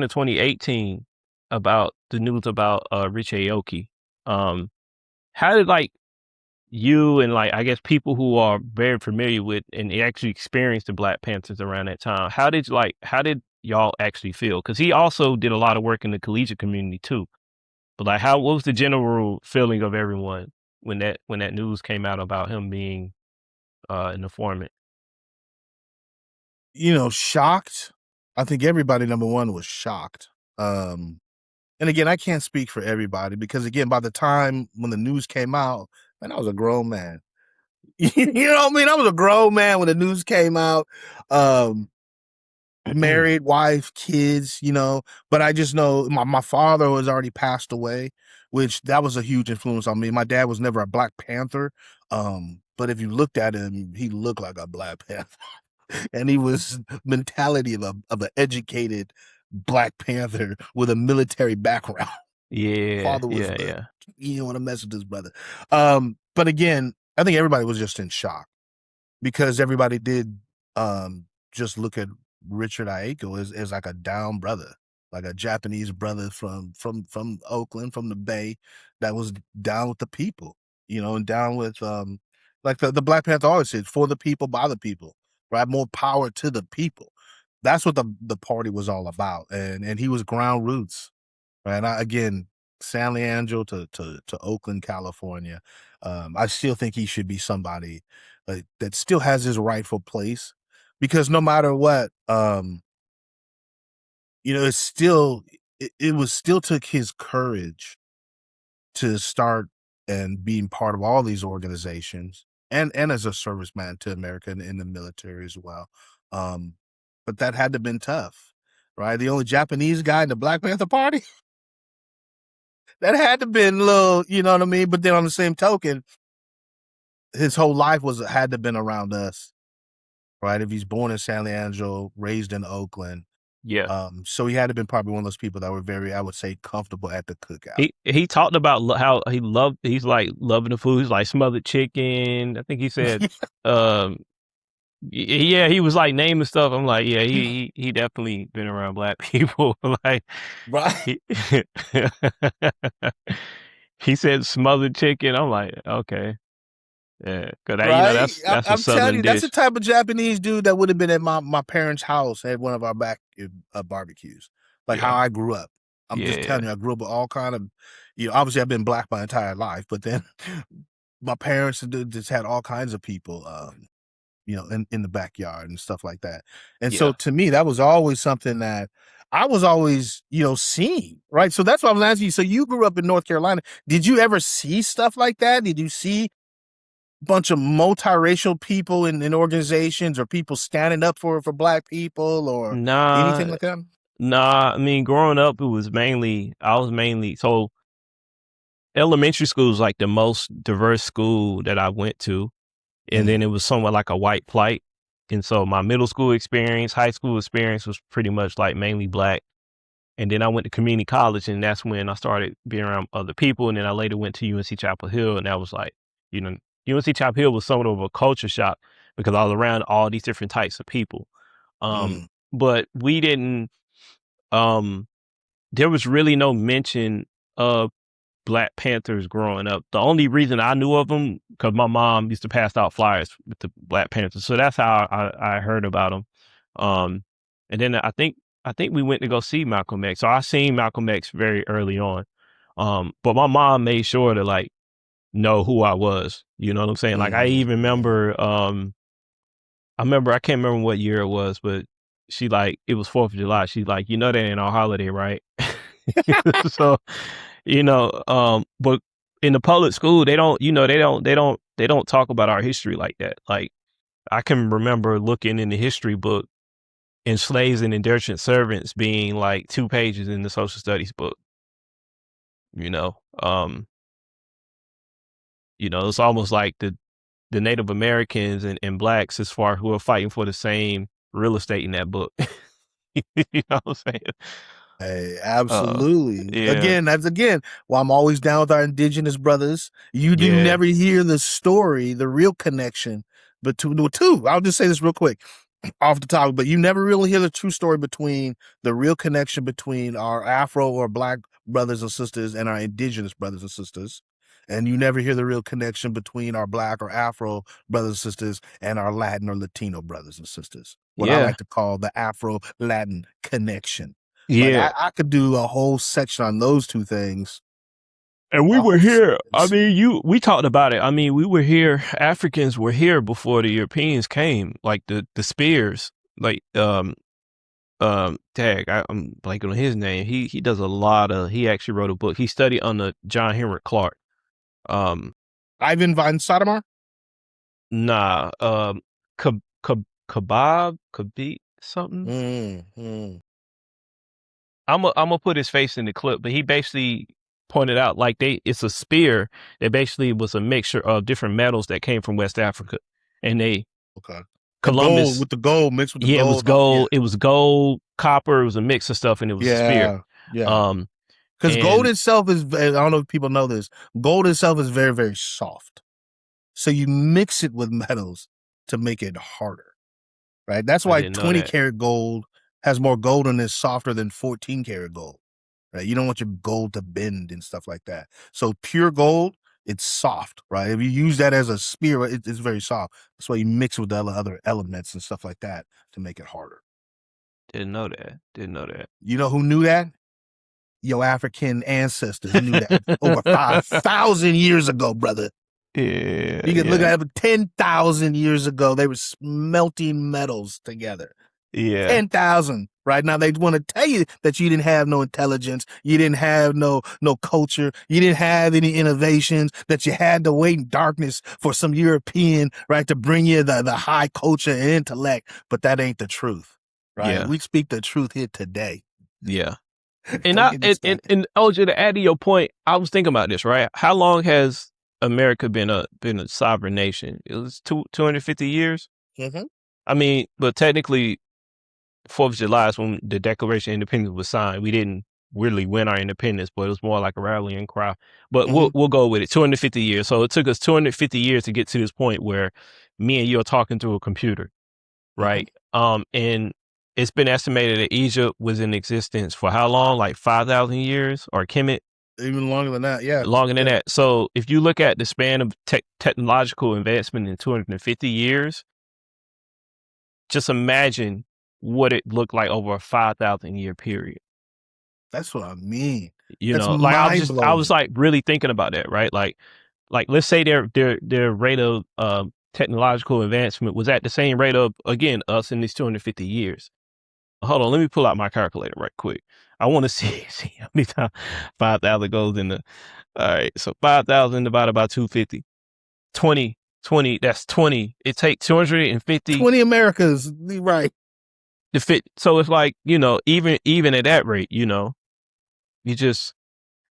or 2018 about the news about Richard Aoki. Um how did like you and like I guess people who are very familiar with and actually experienced the Black Panthers around that time, how did y'all actually feel? Because he also did a lot of work in the collegiate community too. But like what was the general feeling of everyone when that news came out about him being an informant? You know, shocked. I think everybody, number one, was shocked. And again, I can't speak for everybody because again, by the time when the news came out, man, I was a grown man. You know what I mean? I was a grown man when the news came out. Um, Married, wife, kids, you know, but I just know my father was already passed away, which that was a huge influence on me. My dad was never a Black Panther. But if you looked at him, he looked like a Black Panther. And he was mentality of an educated Black Panther with a military background. Yeah, Father was yeah, yeah, you don't want to mess with his brother. But again, I think everybody was just in shock because everybody did just look at Richard Aoki as like a down brother, like a Japanese brother from Oakland, from the Bay, that was down with the people, you know, and down with like the Black Panther always said, for the people, by the people, right? More power to the people. That's what the party was all about. And he was ground roots. Right. And again, San Leandro to Oakland, California. I still think he should be somebody that still has his rightful place because no matter what, you know, it was still took his courage to start and being part of all these organizations and as a serviceman to America and in the military as well. Um, but that had to have been tough, right? The only Japanese guy in the Black Panther Party. That had to been a little, you know what I mean? But then on the same token, his whole life had to been around us, right? If he's born in San Leandro, raised in Oakland. yeah. So he had to been probably one of those people that were very, I would say, comfortable at the cookout. He talked about how he's like loving the food. He's like smothered chicken. I think he said, um, yeah, he was like naming stuff. I'm like, yeah, he definitely been around black people. Like Right. he he said smothered chicken. I'm like, okay, yeah, because that Right. that's a I'm telling southern you, that's the dish. type of Japanese dude that would have been at my parents' house at one of our back barbecues, like how Yeah, I grew up. I'm just yeah, telling you, I grew up with all kind of, you know, obviously I've been black my entire life, but then my parents just had all kinds of people, you know, in the backyard and stuff like that. And so yeah. to me, that was always something that I was always, you know, seeing, right? So that's why I was asking you. So you grew up in North Carolina. Did you ever see stuff like that? Did you see bunch of multiracial people in organizations, or people standing up for black people, or anything Nah, like that? nah. I mean, growing up, I was mainly so elementary school was like the most diverse school that I went to, and then Mm, it was somewhat like a white plight. And so my middle school experience, high school experience was pretty much like mainly black. And then I went to community college, and that's when I started being around other people. And then I later went to UNC Chapel Hill, and that was like, you know, UNC Chapel Hill was somewhat of a culture shock because I was around all these different types of people. Um, mm, but we didn't. Um, there was really no mention of Black Panthers growing up. The only reason I knew of them because my mom used to pass out flyers with the Black Panthers, so that's how I heard about them. Um, and then I think we went to go see Malcolm X. So I seen Malcolm X very early on. But my mom made sure to like know who I was. You know what I'm saying? Like I mm, even mm. remember. I can't remember what year it was, but she like it was 4th of July. She's like, you know that ain't our holiday, right? So but in the public school, they don't, they don't talk about our history like that. Like I can remember looking in the history book and slaves and indentured servants being like 2 pages in the social studies book, you know. It's almost like the Native Americans and blacks as far who are fighting for the same real estate in that book. You know what I'm saying? Hey, Uh absolutely. yeah, Again, that's again why I'm always down with our indigenous brothers. You do yeah, never hear the story, the real connection between the two. I'll just say this real quick off the top, but you never really hear the true story between the real connection between our Afro or Black brothers and sisters and our indigenous brothers and sisters. And you never hear the real connection between our Black or Afro brothers and sisters and our Latin or Latino brothers and sisters. What I yeah, like to call the Afro Latin connection. Like yeah. I could do a whole section on those two things. And we A were whole here. I sentence. mean, we talked about it. I mean, we were here. Africans were here before the Europeans came. Like the Spears. Like tag. I'm blanking on his name. He does a lot of. He actually wrote a book. He studied under John Henry Clark. Um, Ivan von Sotomayor. nah. Khabib something. Mm. I'm gonna put his face in the clip, but he basically pointed out like it's a spear that basically was a mixture of different metals that came from West Africa, and Okay. The gold Columbus, with the gold mixed with the yeah, it was gold. Yeah. gold, copper, it was a mix of stuff, and it was a spear. Yeah. Yeah. Um, Because gold and itself is, I don't know if people know this, gold itself is very, very soft. So you mix it with metals to make it harder, right? That's I why didn't know 20 that. karat gold has more gold and is softer than 14 karat gold, right? You don't want your gold to bend and stuff like that. So pure gold, it's soft, right? If you use that as a spear, it's very soft. That's why you mix it with the other elements and stuff like that to make it harder. Didn't know that. Didn't know that. You know who knew that? Your African ancestors knew that over 5,000 years ago, brother. Yeah, You can look yeah, at it 10,000 years ago. They were smelting metals together. yeah, 10,000. Right now, they want to tell you that you didn't have no intelligence, you didn't have no culture, you didn't have any innovations, that you had to wait in darkness for some European, right, to bring you the high culture and intellect. But that ain't the truth, right? yeah, We speak the truth here today. yeah. And Don't I get distracted. and OJ, to add to your point, I was thinking about this, right? How long has America been a sovereign nation? It was 250 years. Mm-hmm. I mean, but technically, 4th of July is when the Declaration of Independence was signed. We didn't really win our independence, but it was more like a rallying cry. But we'll Mm-hmm. we'll go with it. 250 years. So it took us 250 years to get to this point where me and you are talking through a computer, Mm-hmm. right? And it's been estimated that Egypt was in existence for how long? Like 5,000 years, or Kemet Even longer than that. Yeah. longer than Yeah. that. So if you look at the span of technological advancement in 250 years, just imagine what it looked like over a 5,000 year period. That's what I mean. You That's know, like mind I was blowing. like really thinking about that, right? Like let's say their rate of technological advancement was at the same rate of, again, us in these 250 years. Hold on, let me pull out my calculator right quick. I want to see how many times 5,000 goes in the. All right, so 5,000 divided by 250, That's 20. It takes 250 20 Americas, right? to fit. So it's like, even at that rate, you just.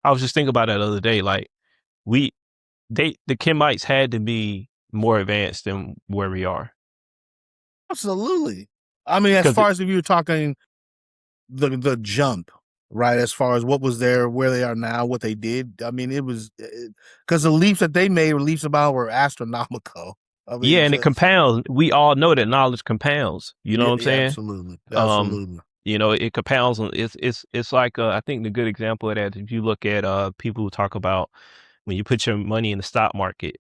I was just thinking about that the other day. Like the Kemites had to be more advanced than where we are. Absolutely. I mean, as far as if you're talking the jump, right? As far as what was there, where they are now, what they did. I mean, it was because the leaps that they made, leaps about, were astronomical. I mean, yeah, and it compounds. We all know that knowledge compounds. You know what I'm yeah, saying? absolutely, absolutely. It compounds. It's like I think the good example of that. If you look at people who talk about when you put your money in the stock market,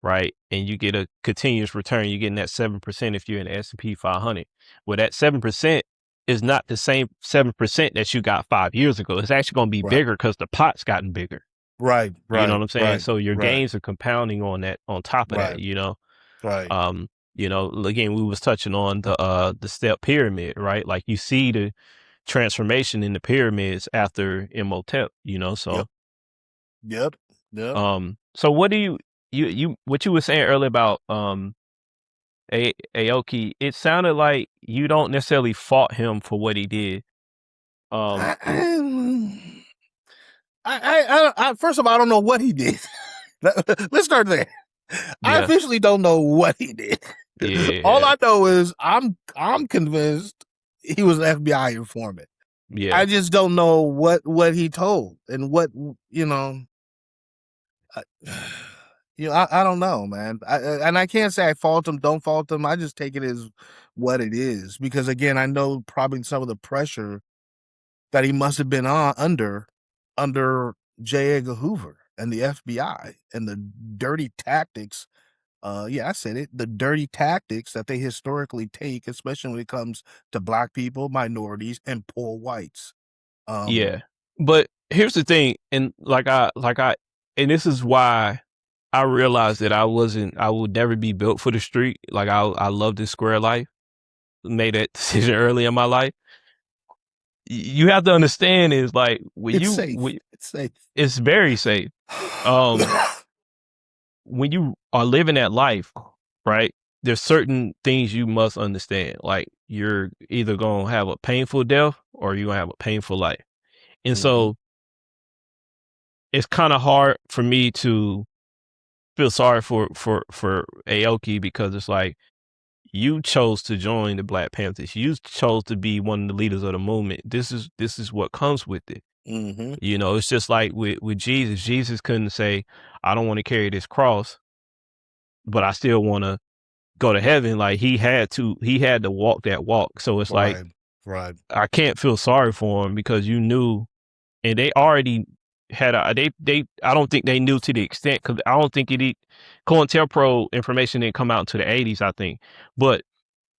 right, and you get a continuous return, you're getting that 7% if you're in the S&P 500. Well, that 7% is not the same 7% that you got 5 years ago. It's actually going to be bigger because the pot's gotten bigger. Right. You know what I'm saying? So your gains are compounding on that. On top of that, Right. Again, we was touching on the step pyramid, right? Like you see the transformation in the pyramids after Imhotep, so. Yep. So what do you what you were saying earlier about Aoki? It sounded like you don't necessarily fault him for what he did. I first of all, I don't know what he did. Let's start there. I Yeah. officially don't know what he did. Yeah. All I know is I'm convinced he was an FBI informant. Yeah. I just don't know what he told and what I don't know, man. And I can't say I fault him, don't fault him. I just take it as what it is because again, I know probably some of the pressure that he must have been under J. Edgar Hoover and the FBI and the dirty tactics. I said it. The dirty tactics that they historically take, especially when it comes to black people, minorities, and poor whites. Yeah. But here's the thing, and and this is why I realized that I would never be built for the street. Like I love this square life. Made that decision early in my life. You have to understand is like It's safe. It's safe. It's very safe. When you are living that life, right? There's certain things you must understand. Like you're either gonna have a painful death or you're gonna have a painful life. And so it's kind of hard for me to feel sorry for Aoki because it's like you chose to join the Black Panthers. You chose to be one of the leaders of the movement. This is what comes with it. It's just like with Jesus. Jesus couldn't say, "I don't want to carry this cross, but I still want to go to heaven." Like he had to walk that walk. So it's like, I can't feel sorry for him because you knew, and they already had they I don't think they knew to the extent because I don't think COINTELPRO information didn't come out into the 80s, I think, but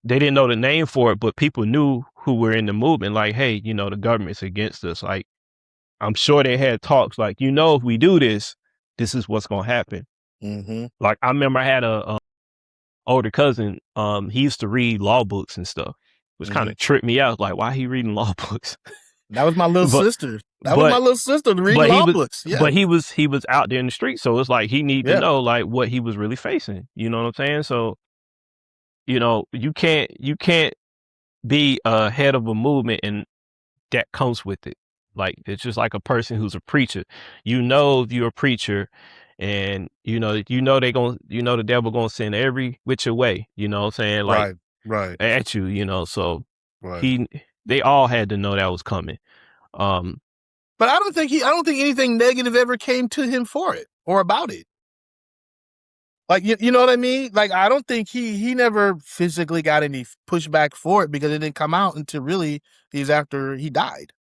they didn't know the name for it, but people knew who were in the movement. Like, hey, the government's against us. Like, I'm sure they had talks like, if we do this, this is what's gonna happen. Like, I remember I had a older cousin. He used to read law books and stuff, which kind of tripped me out. Like, why he reading law books? That was my little sister. That was my little sister reading law books. Yeah. But he was out there in the street, so it's like he needed to know like what he was really facing. You know what I'm saying? So, you can't be a head of a movement and that comes with it. Like it's just like a person who's a preacher. If you're a preacher, and they going the devil gonna send every which way. You know what I'm saying? Like at you. So they all had to know that was coming. But I don't think anything negative ever came to him for it or about it. Like, you know what I mean? Like, I don't think he never physically got any pushback for it because it didn't come out until really he's after he died.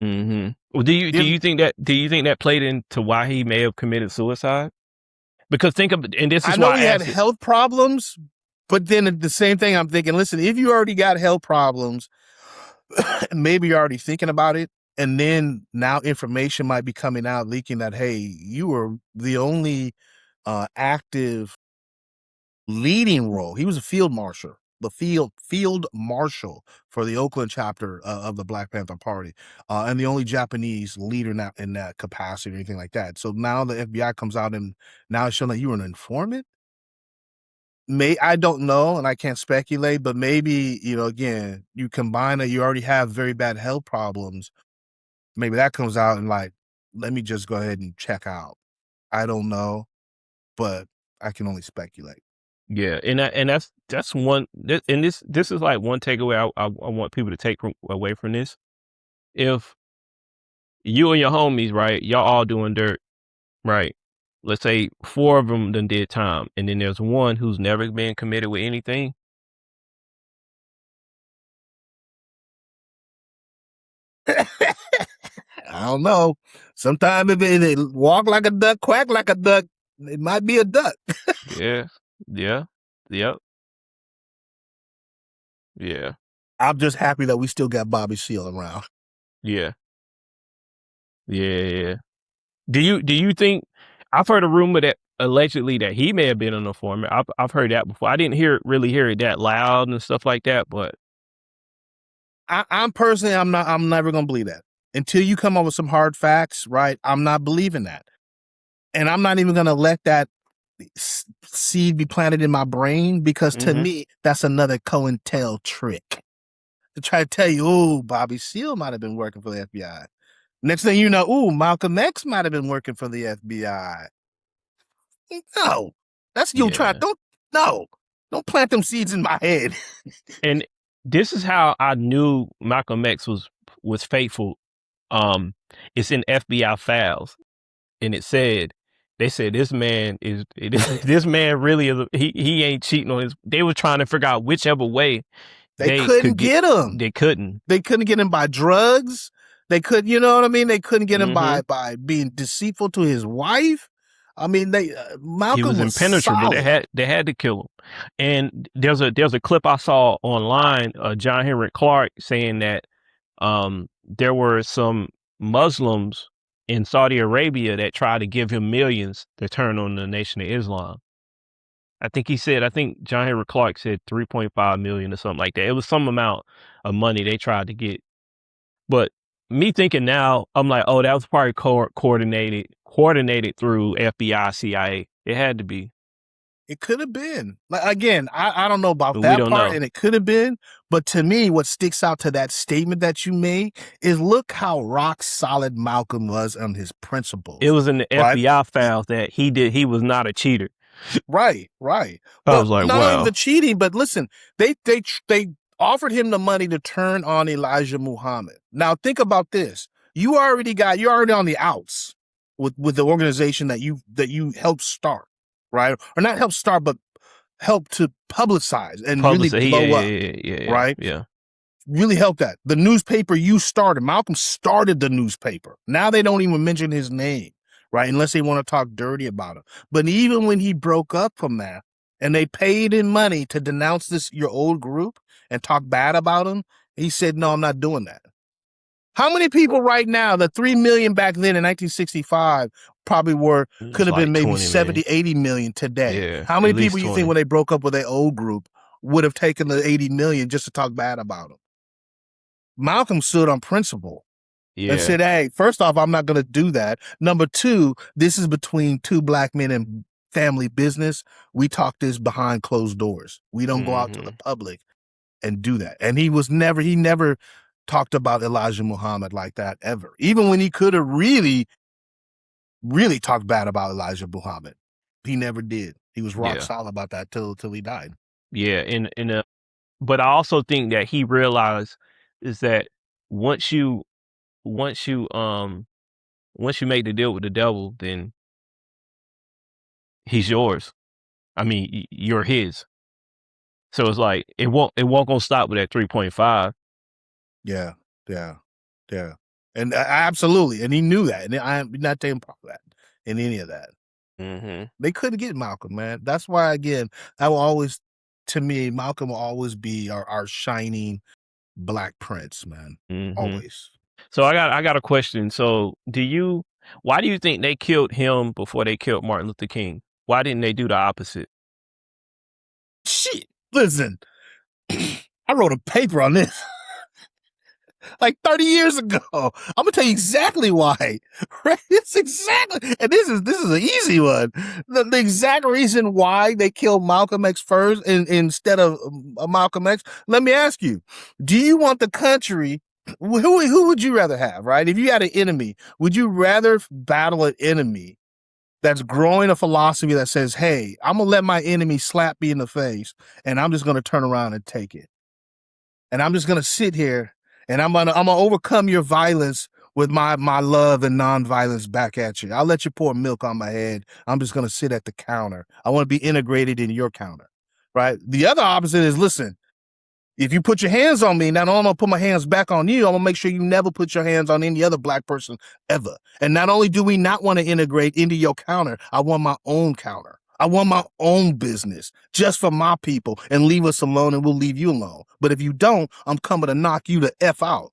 Well, do you think that played into why he may have committed suicide? Because and this is I know why he had health problems, but then at the same thing, I'm thinking, listen, if you already got health problems, maybe you're already thinking about it. And then now information might be coming out, leaking that, hey, you were the only active leading role. He was a field marshal the field marshal for the Oakland chapter of the Black Panther Party, and the only Japanese leader in that capacity or anything like that. So now the FBI comes out and now it's showing that you were an informant. I don't know, and I can't speculate, but maybe, again, you combine that you already have very bad health problems. Maybe that comes out and like, let me just go ahead and check out. I don't know, but I can only speculate. Yeah, and that's one, and this is like one takeaway I want people to take away from this. If you and your homies, right, y'all all doing dirt, right? Let's say 4 of them done did time, and then there's one who's never been committed with anything. I don't know. Sometimes if it walk like a duck, quack like a duck, it might be a duck. Yeah, yeah, yep, yeah, I'm just happy that we still got Bobby Seale around. yeah, yeah. Do you think? I've heard a rumor that allegedly that he may have been an informant. I've heard that before. I didn't really hear it that loud and stuff like that, but I'm personally, I'm never gonna believe that until you come up with some hard facts, right? I'm not believing that, and I'm not even gonna let that seed be planted in my brain because to me that's another COINTEL trick to try to tell you, oh, Bobby Seale might have been working for the FBI. Next thing you know, oh, Malcolm X might have been working for the FBI. No, that's you try. yeah. Don't plant them seeds in my head. And this is how I knew Malcolm X was faithful. It's in FBI files, and they said this man is this man really is. He ain't cheating on his. They were trying to figure out whichever way They they couldn't could get him. They couldn't. They couldn't get him by drugs. They could, you know what I mean? They couldn't get him by being deceitful to his wife. I mean, He Malcolm was was impenetrable. solid. They had to kill him. And there's a clip I saw online, John Henry Clark saying that there were some Muslims in Saudi Arabia that tried to give him millions to turn on the Nation of Islam. I think John Henry Clark said 3.5 million or something like that. It was some amount of money they tried to get. But me thinking now, I'm like, oh, that was probably coordinated through FBI, CIA. It had to be. It could have been. Like, again, I don't know about But we that don't part, know. and it could have been. But to me, what sticks out to that statement that you made is look how rock solid Malcolm was on his principles. It was in the right? FBI files that he was not a cheater. Right. I But was like, not only wow. the cheating, but listen, they offered him the money to turn on Elijah Muhammad. Now think about this: you're already on the outs with the organization that you helped start, right? Or not help start, but help to publicize and really blow up, right? Yeah. Really helped that. The newspaper you started, Malcolm started the newspaper. Now they don't even mention his name, right? Unless they want to talk dirty about him. But even when he broke up from that and they paid him money to denounce your old group and talk bad about him, he said, no, I'm not doing that. How many people right now, the 3 million back then in 1965 probably could have like been maybe 20 70, million. 80 million today. Yeah, How many at least people you 20. think when they broke up with their old group would have taken the 80 million just to talk bad about him? Malcolm stood on principle and said, hey, first off, I'm not going to do that. Number two, this is between two black men and family business. We talk this behind closed doors. We don't go out to the public and do that. And he never talked about Elijah Muhammad like that ever. Even when he could have really, really talked bad about Elijah Muhammad, he never did. He was rock solid about that till he died. Yeah, and but I also think that he realized is that once you once you make the deal with the devil, then he's yours. I mean, you're his. So it's like it won't gonna stop with that 3.5. Yeah. And absolutely. And he knew that. And I'm not taking part of that in any of that. They couldn't get Malcolm, man. That's why, again, to me, Malcolm will always be our shining Black Prince, man. Always. So I got a question. So why do you think they killed him before they killed Martin Luther King? Why didn't they do the opposite? Shit. Listen, I wrote a paper on this like 30 years ago. I'm gonna tell you exactly why. Right? It's exactly, and this is an easy one. The exact reason why they killed Malcolm X first instead of Malcolm X. Let me ask you: do you want the country? Who would you rather have? Right? If you had an enemy, would you rather battle an enemy that's growing a philosophy that says, "Hey, I'm gonna let my enemy slap me in the face, and I'm just gonna turn around and take it." And I'm just gonna sit here and I'm gonna overcome your violence with my love and nonviolence back at you. I'll let you pour milk on my head. I'm just gonna sit at the counter. I want to be integrated in your counter. Right? The other opposite is, listen, if you put your hands on me, not only am I gonna put my hands back on you, I'm gonna make sure you never put your hands on any other black person ever. And not only do we not want to integrate into your counter, I want my own counter. I want my own business just for my people, and leave us alone and we'll leave you alone. But if you don't, I'm coming to knock you the F out.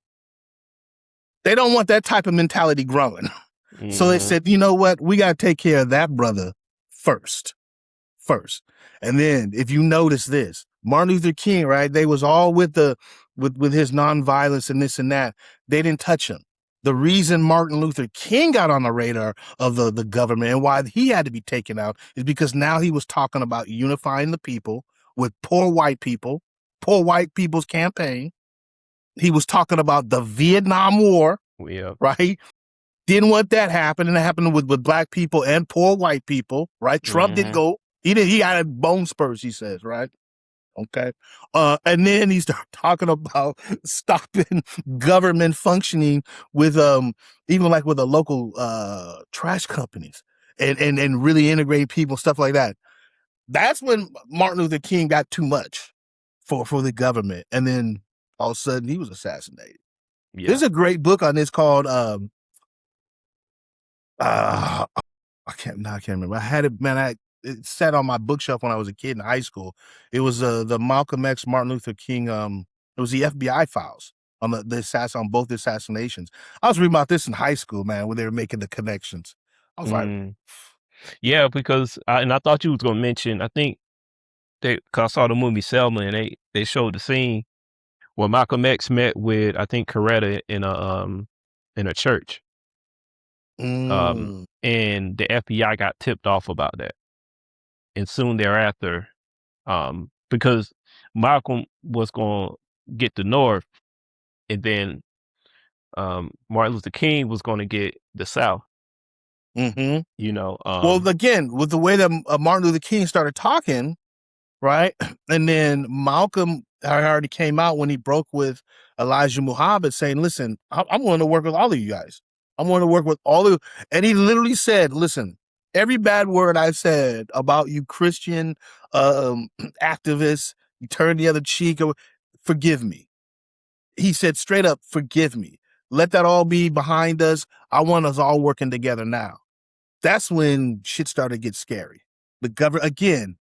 They don't want that type of mentality growing. So they said, you know what? We got to take care of that brother first. And then if you notice this, Martin Luther King, right? They was all with his nonviolence and this and that. They didn't touch him. The reason Martin Luther King got on the radar of the government and why he had to be taken out is because now he was talking about unifying the people with poor white people's campaign. He was talking about the Vietnam War, right? Didn't want that happen, and it happened with black people and poor white people, right? Trump didn't go. He got bone spurs, he says, right? Okay. And then he started talking about stopping government functioning with even like with the local trash companies and really integrating people, stuff like that. That's when Martin Luther King got too much for the government. And then all of a sudden he was assassinated. Yeah. There's a great book on this called I can't remember. I had it, man. It sat on my bookshelf when I was a kid in high school. It was the Malcolm X, Martin Luther King. It was the FBI files on on both assassinations. I was reading about this in high school, man, when they were making the connections. I was like, yeah, because I thought you was gonna mention. I think cause I saw the movie Selma, and they showed the scene where Malcolm X met with, I think, Coretta in a church. And the FBI got tipped off about that. And soon thereafter, because Malcolm was going to get the North, and then Martin Luther King was going to get the South. You know. Well, again, with the way that Martin Luther King started talking, right, and then Malcolm already came out when he broke with Elijah Muhammad, saying, "Listen, I'm willing to work with all of you guys. I'm willing to work with all of you." And he literally said, "Listen, every bad word I said about you Christian activists, you turn the other cheek, or forgive me." He said straight up, "Forgive me. Let that all be behind us. I want us all working together now." That's when shit started to get scary. The government, again,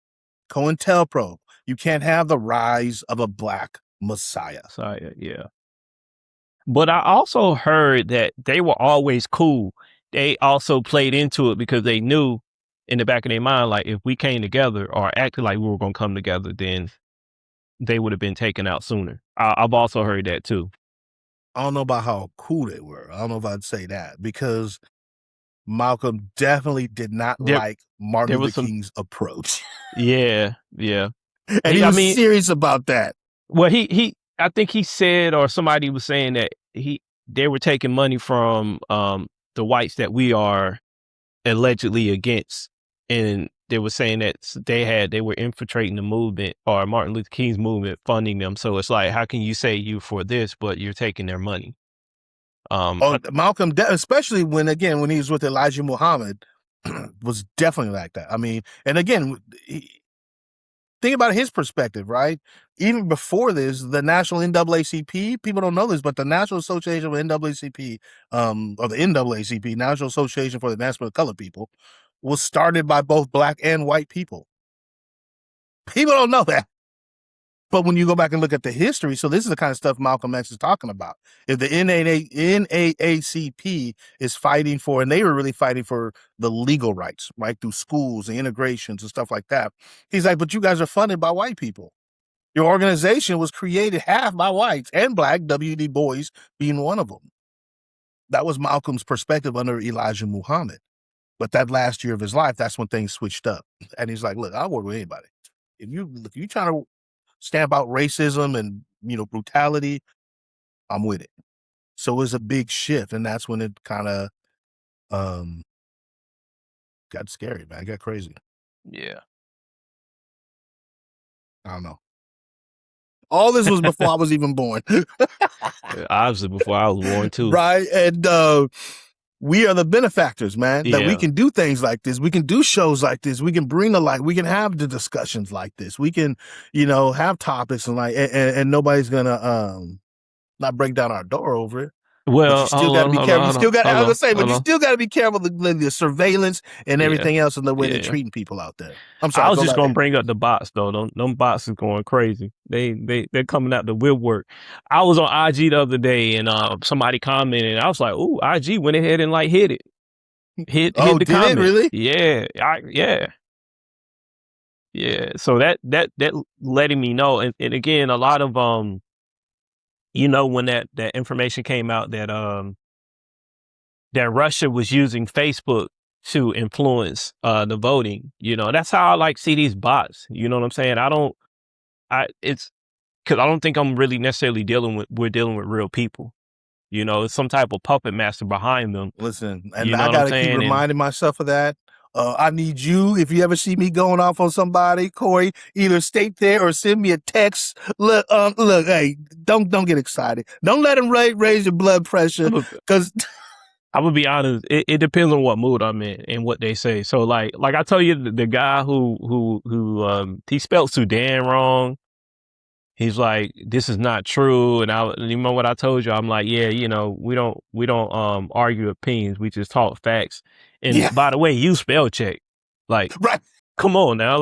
COINTELPRO, you can't have the rise of a black messiah. Yeah. But I also heard that they were always cool. They also played into it because they knew in the back of their mind, like, if we came together or acted like we were going to come together, then they would have been taken out sooner. I've also heard that too. I don't know about how cool they were. I don't know if I'd say that, because Malcolm definitely did not like Martin Luther King's approach. Yeah. And he was serious about that. Well, I think he said, or somebody was saying that they were taking money from the whites that we are allegedly against, and they were saying that they were infiltrating the movement, or Martin Luther King's movement, funding them. So it's like, how can you say you for this, but you're taking their money? Malcolm, especially when he was with Elijah Muhammad, was definitely like that. I mean, and again, think about his perspective, right? Even before this, the National NAACP, people don't know this, but the National Association of NAACP, or the NAACP, National Association for the Advancement of Colored People, was started by both black and white people. People don't know that. But when you go back and look at the history, so this is the kind of stuff Malcolm X is talking about. If the NAACP is fighting for, and they were really fighting for the legal rights, right, through schools and integrations and stuff like that. He's like, but you guys are funded by white people. Your organization was created half by whites and black, W.D. Bois being one of them. That was Malcolm's perspective under Elijah Muhammad. But that last year of his life, that's when things switched up. And he's like, look, I'll work with anybody. If you trying to stamp out racism and, brutality, I'm with it. So it was a big shift. And that's when it kind of got scary, man. It got crazy. Yeah. I don't know. All this was before I was even born. Obviously before I was born too. Right. And we are the benefactors, man, that we can do things like this. We can do shows like this. We can bring the light. We can have the discussions like this. We can, have topics and nobody's gonna not break down our door over it. Well, but you still got to be careful. You still got. I was gonna say, but you still got to be careful the surveillance and everything else and the way they're treating people out there. I'm sorry. I was just gonna bring up the bots though. Them bots is going crazy. They're coming out the woodwork. I was on IG the other day and somebody commented. And I was like, "Ooh, IG went ahead and hit it. Hit the comment." It really? Yeah, yeah. So that letting me know, and again, a lot of when that information came out that that Russia was using Facebook to influence the voting, that's how I see these bots. You know what I'm saying? It's because I don't think I'm really necessarily we're dealing with real people. It's some type of puppet master behind them. Listen, and I gotta keep reminding myself of that. I need you, if you ever see me going off on somebody, Corey, either state there or send me a text. Look, hey, don't get excited. Don't let them raise your blood pressure, because I'm gonna be honest. It depends on what mood I'm in and what they say. So like I tell you, the guy who he spelled Sudan wrong. He's like, this is not true. And you remember what I told you? I'm like, yeah, we don't argue opinions. We just talk facts. And by the way, you spell check. Right. Come on now.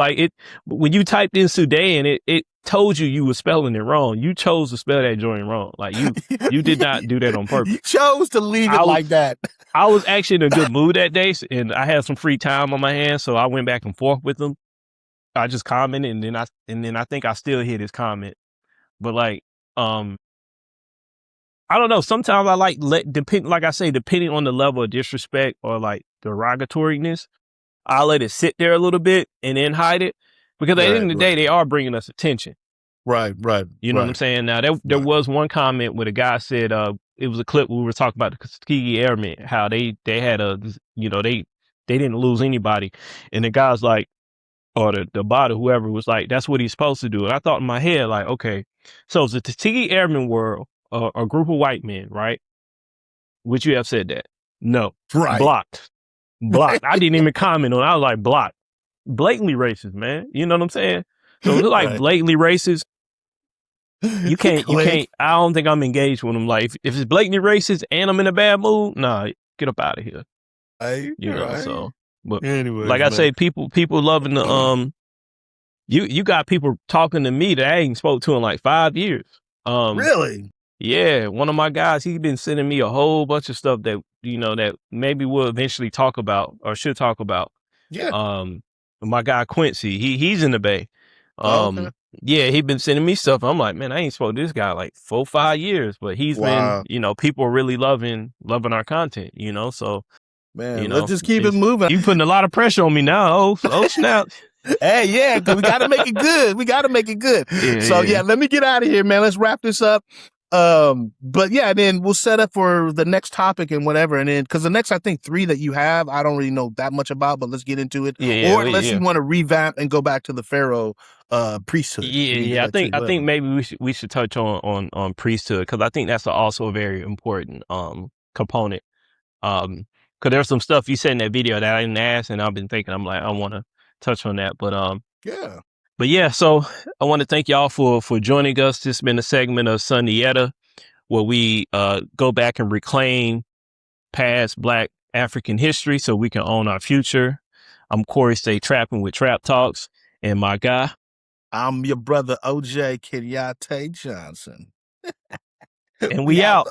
When you typed in Sudan, it told you were spelling it wrong. You chose to spell that joint wrong. You did not do that on purpose. You chose to leave it like that. I was actually in a good mood that day and I had some free time on my hands. So I went back and forth with them. I just commented and then I think I still hit his comment. But I don't know. Sometimes I depending on the level of disrespect or derogatoriness, I'll let it sit there a little bit and then hide it, because at the end of the day, they are bringing us attention. Right. You know what I'm saying? Now there was one comment where the guy said, it was a clip where we were talking about the Tuskegee Airmen, how they had they didn't lose anybody, and the guy's like, or the bot or whoever was like, that's what he's supposed to do. And I thought in my head, okay, so the Tuskegee Airmen were a group of white men, right? Would you have said that? No. Right. Blocked. I didn't even comment on it. I was like, blocked. Blatantly racist, man. You know what I'm saying? So it's blatantly racist. You can't, I don't think I'm engaged with them. If it's blatantly racist and I'm in a bad mood, nah, get up out of here. So. But anyways, I say, people loving the you got people talking to me that I ain't spoke to in 5 years. Really? Yeah, one of my guys, he's been sending me a whole bunch of stuff that that maybe we'll eventually talk about or should talk about. Yeah. My guy Quincy, he's in the Bay. Okay. Yeah, he been sending me stuff. I'm like, man, I ain't spoke to this guy 4 or 5 years, but he's been, people are really loving our content, so. Man, let's just keep it moving. You putting a lot of pressure on me now. Oh snap. Hey, yeah, because we got to make it good. Yeah, let me get out of here, man. Let's wrap this up. But yeah, then we'll set up for the next topic and whatever. And then, because the next, I think 3 that you have, I don't really know that much about, but let's get into it. Unless you want to revamp and go back to the Pharaoh priesthood. Yeah. I think maybe we should touch on priesthood, because I think that's also a very important component. Because there's some stuff you said in that video that I didn't ask, and I've been thinking, I'm like, I want to touch on that. But yeah, so I want to thank y'all for joining us. This has been a segment of Sundiata, where we go back and reclaim past Black African history so we can own our future. I'm Corey, stay trapping with Trap Talks, and my guy, I'm your brother OJ Kenyatte Johnson. And we out.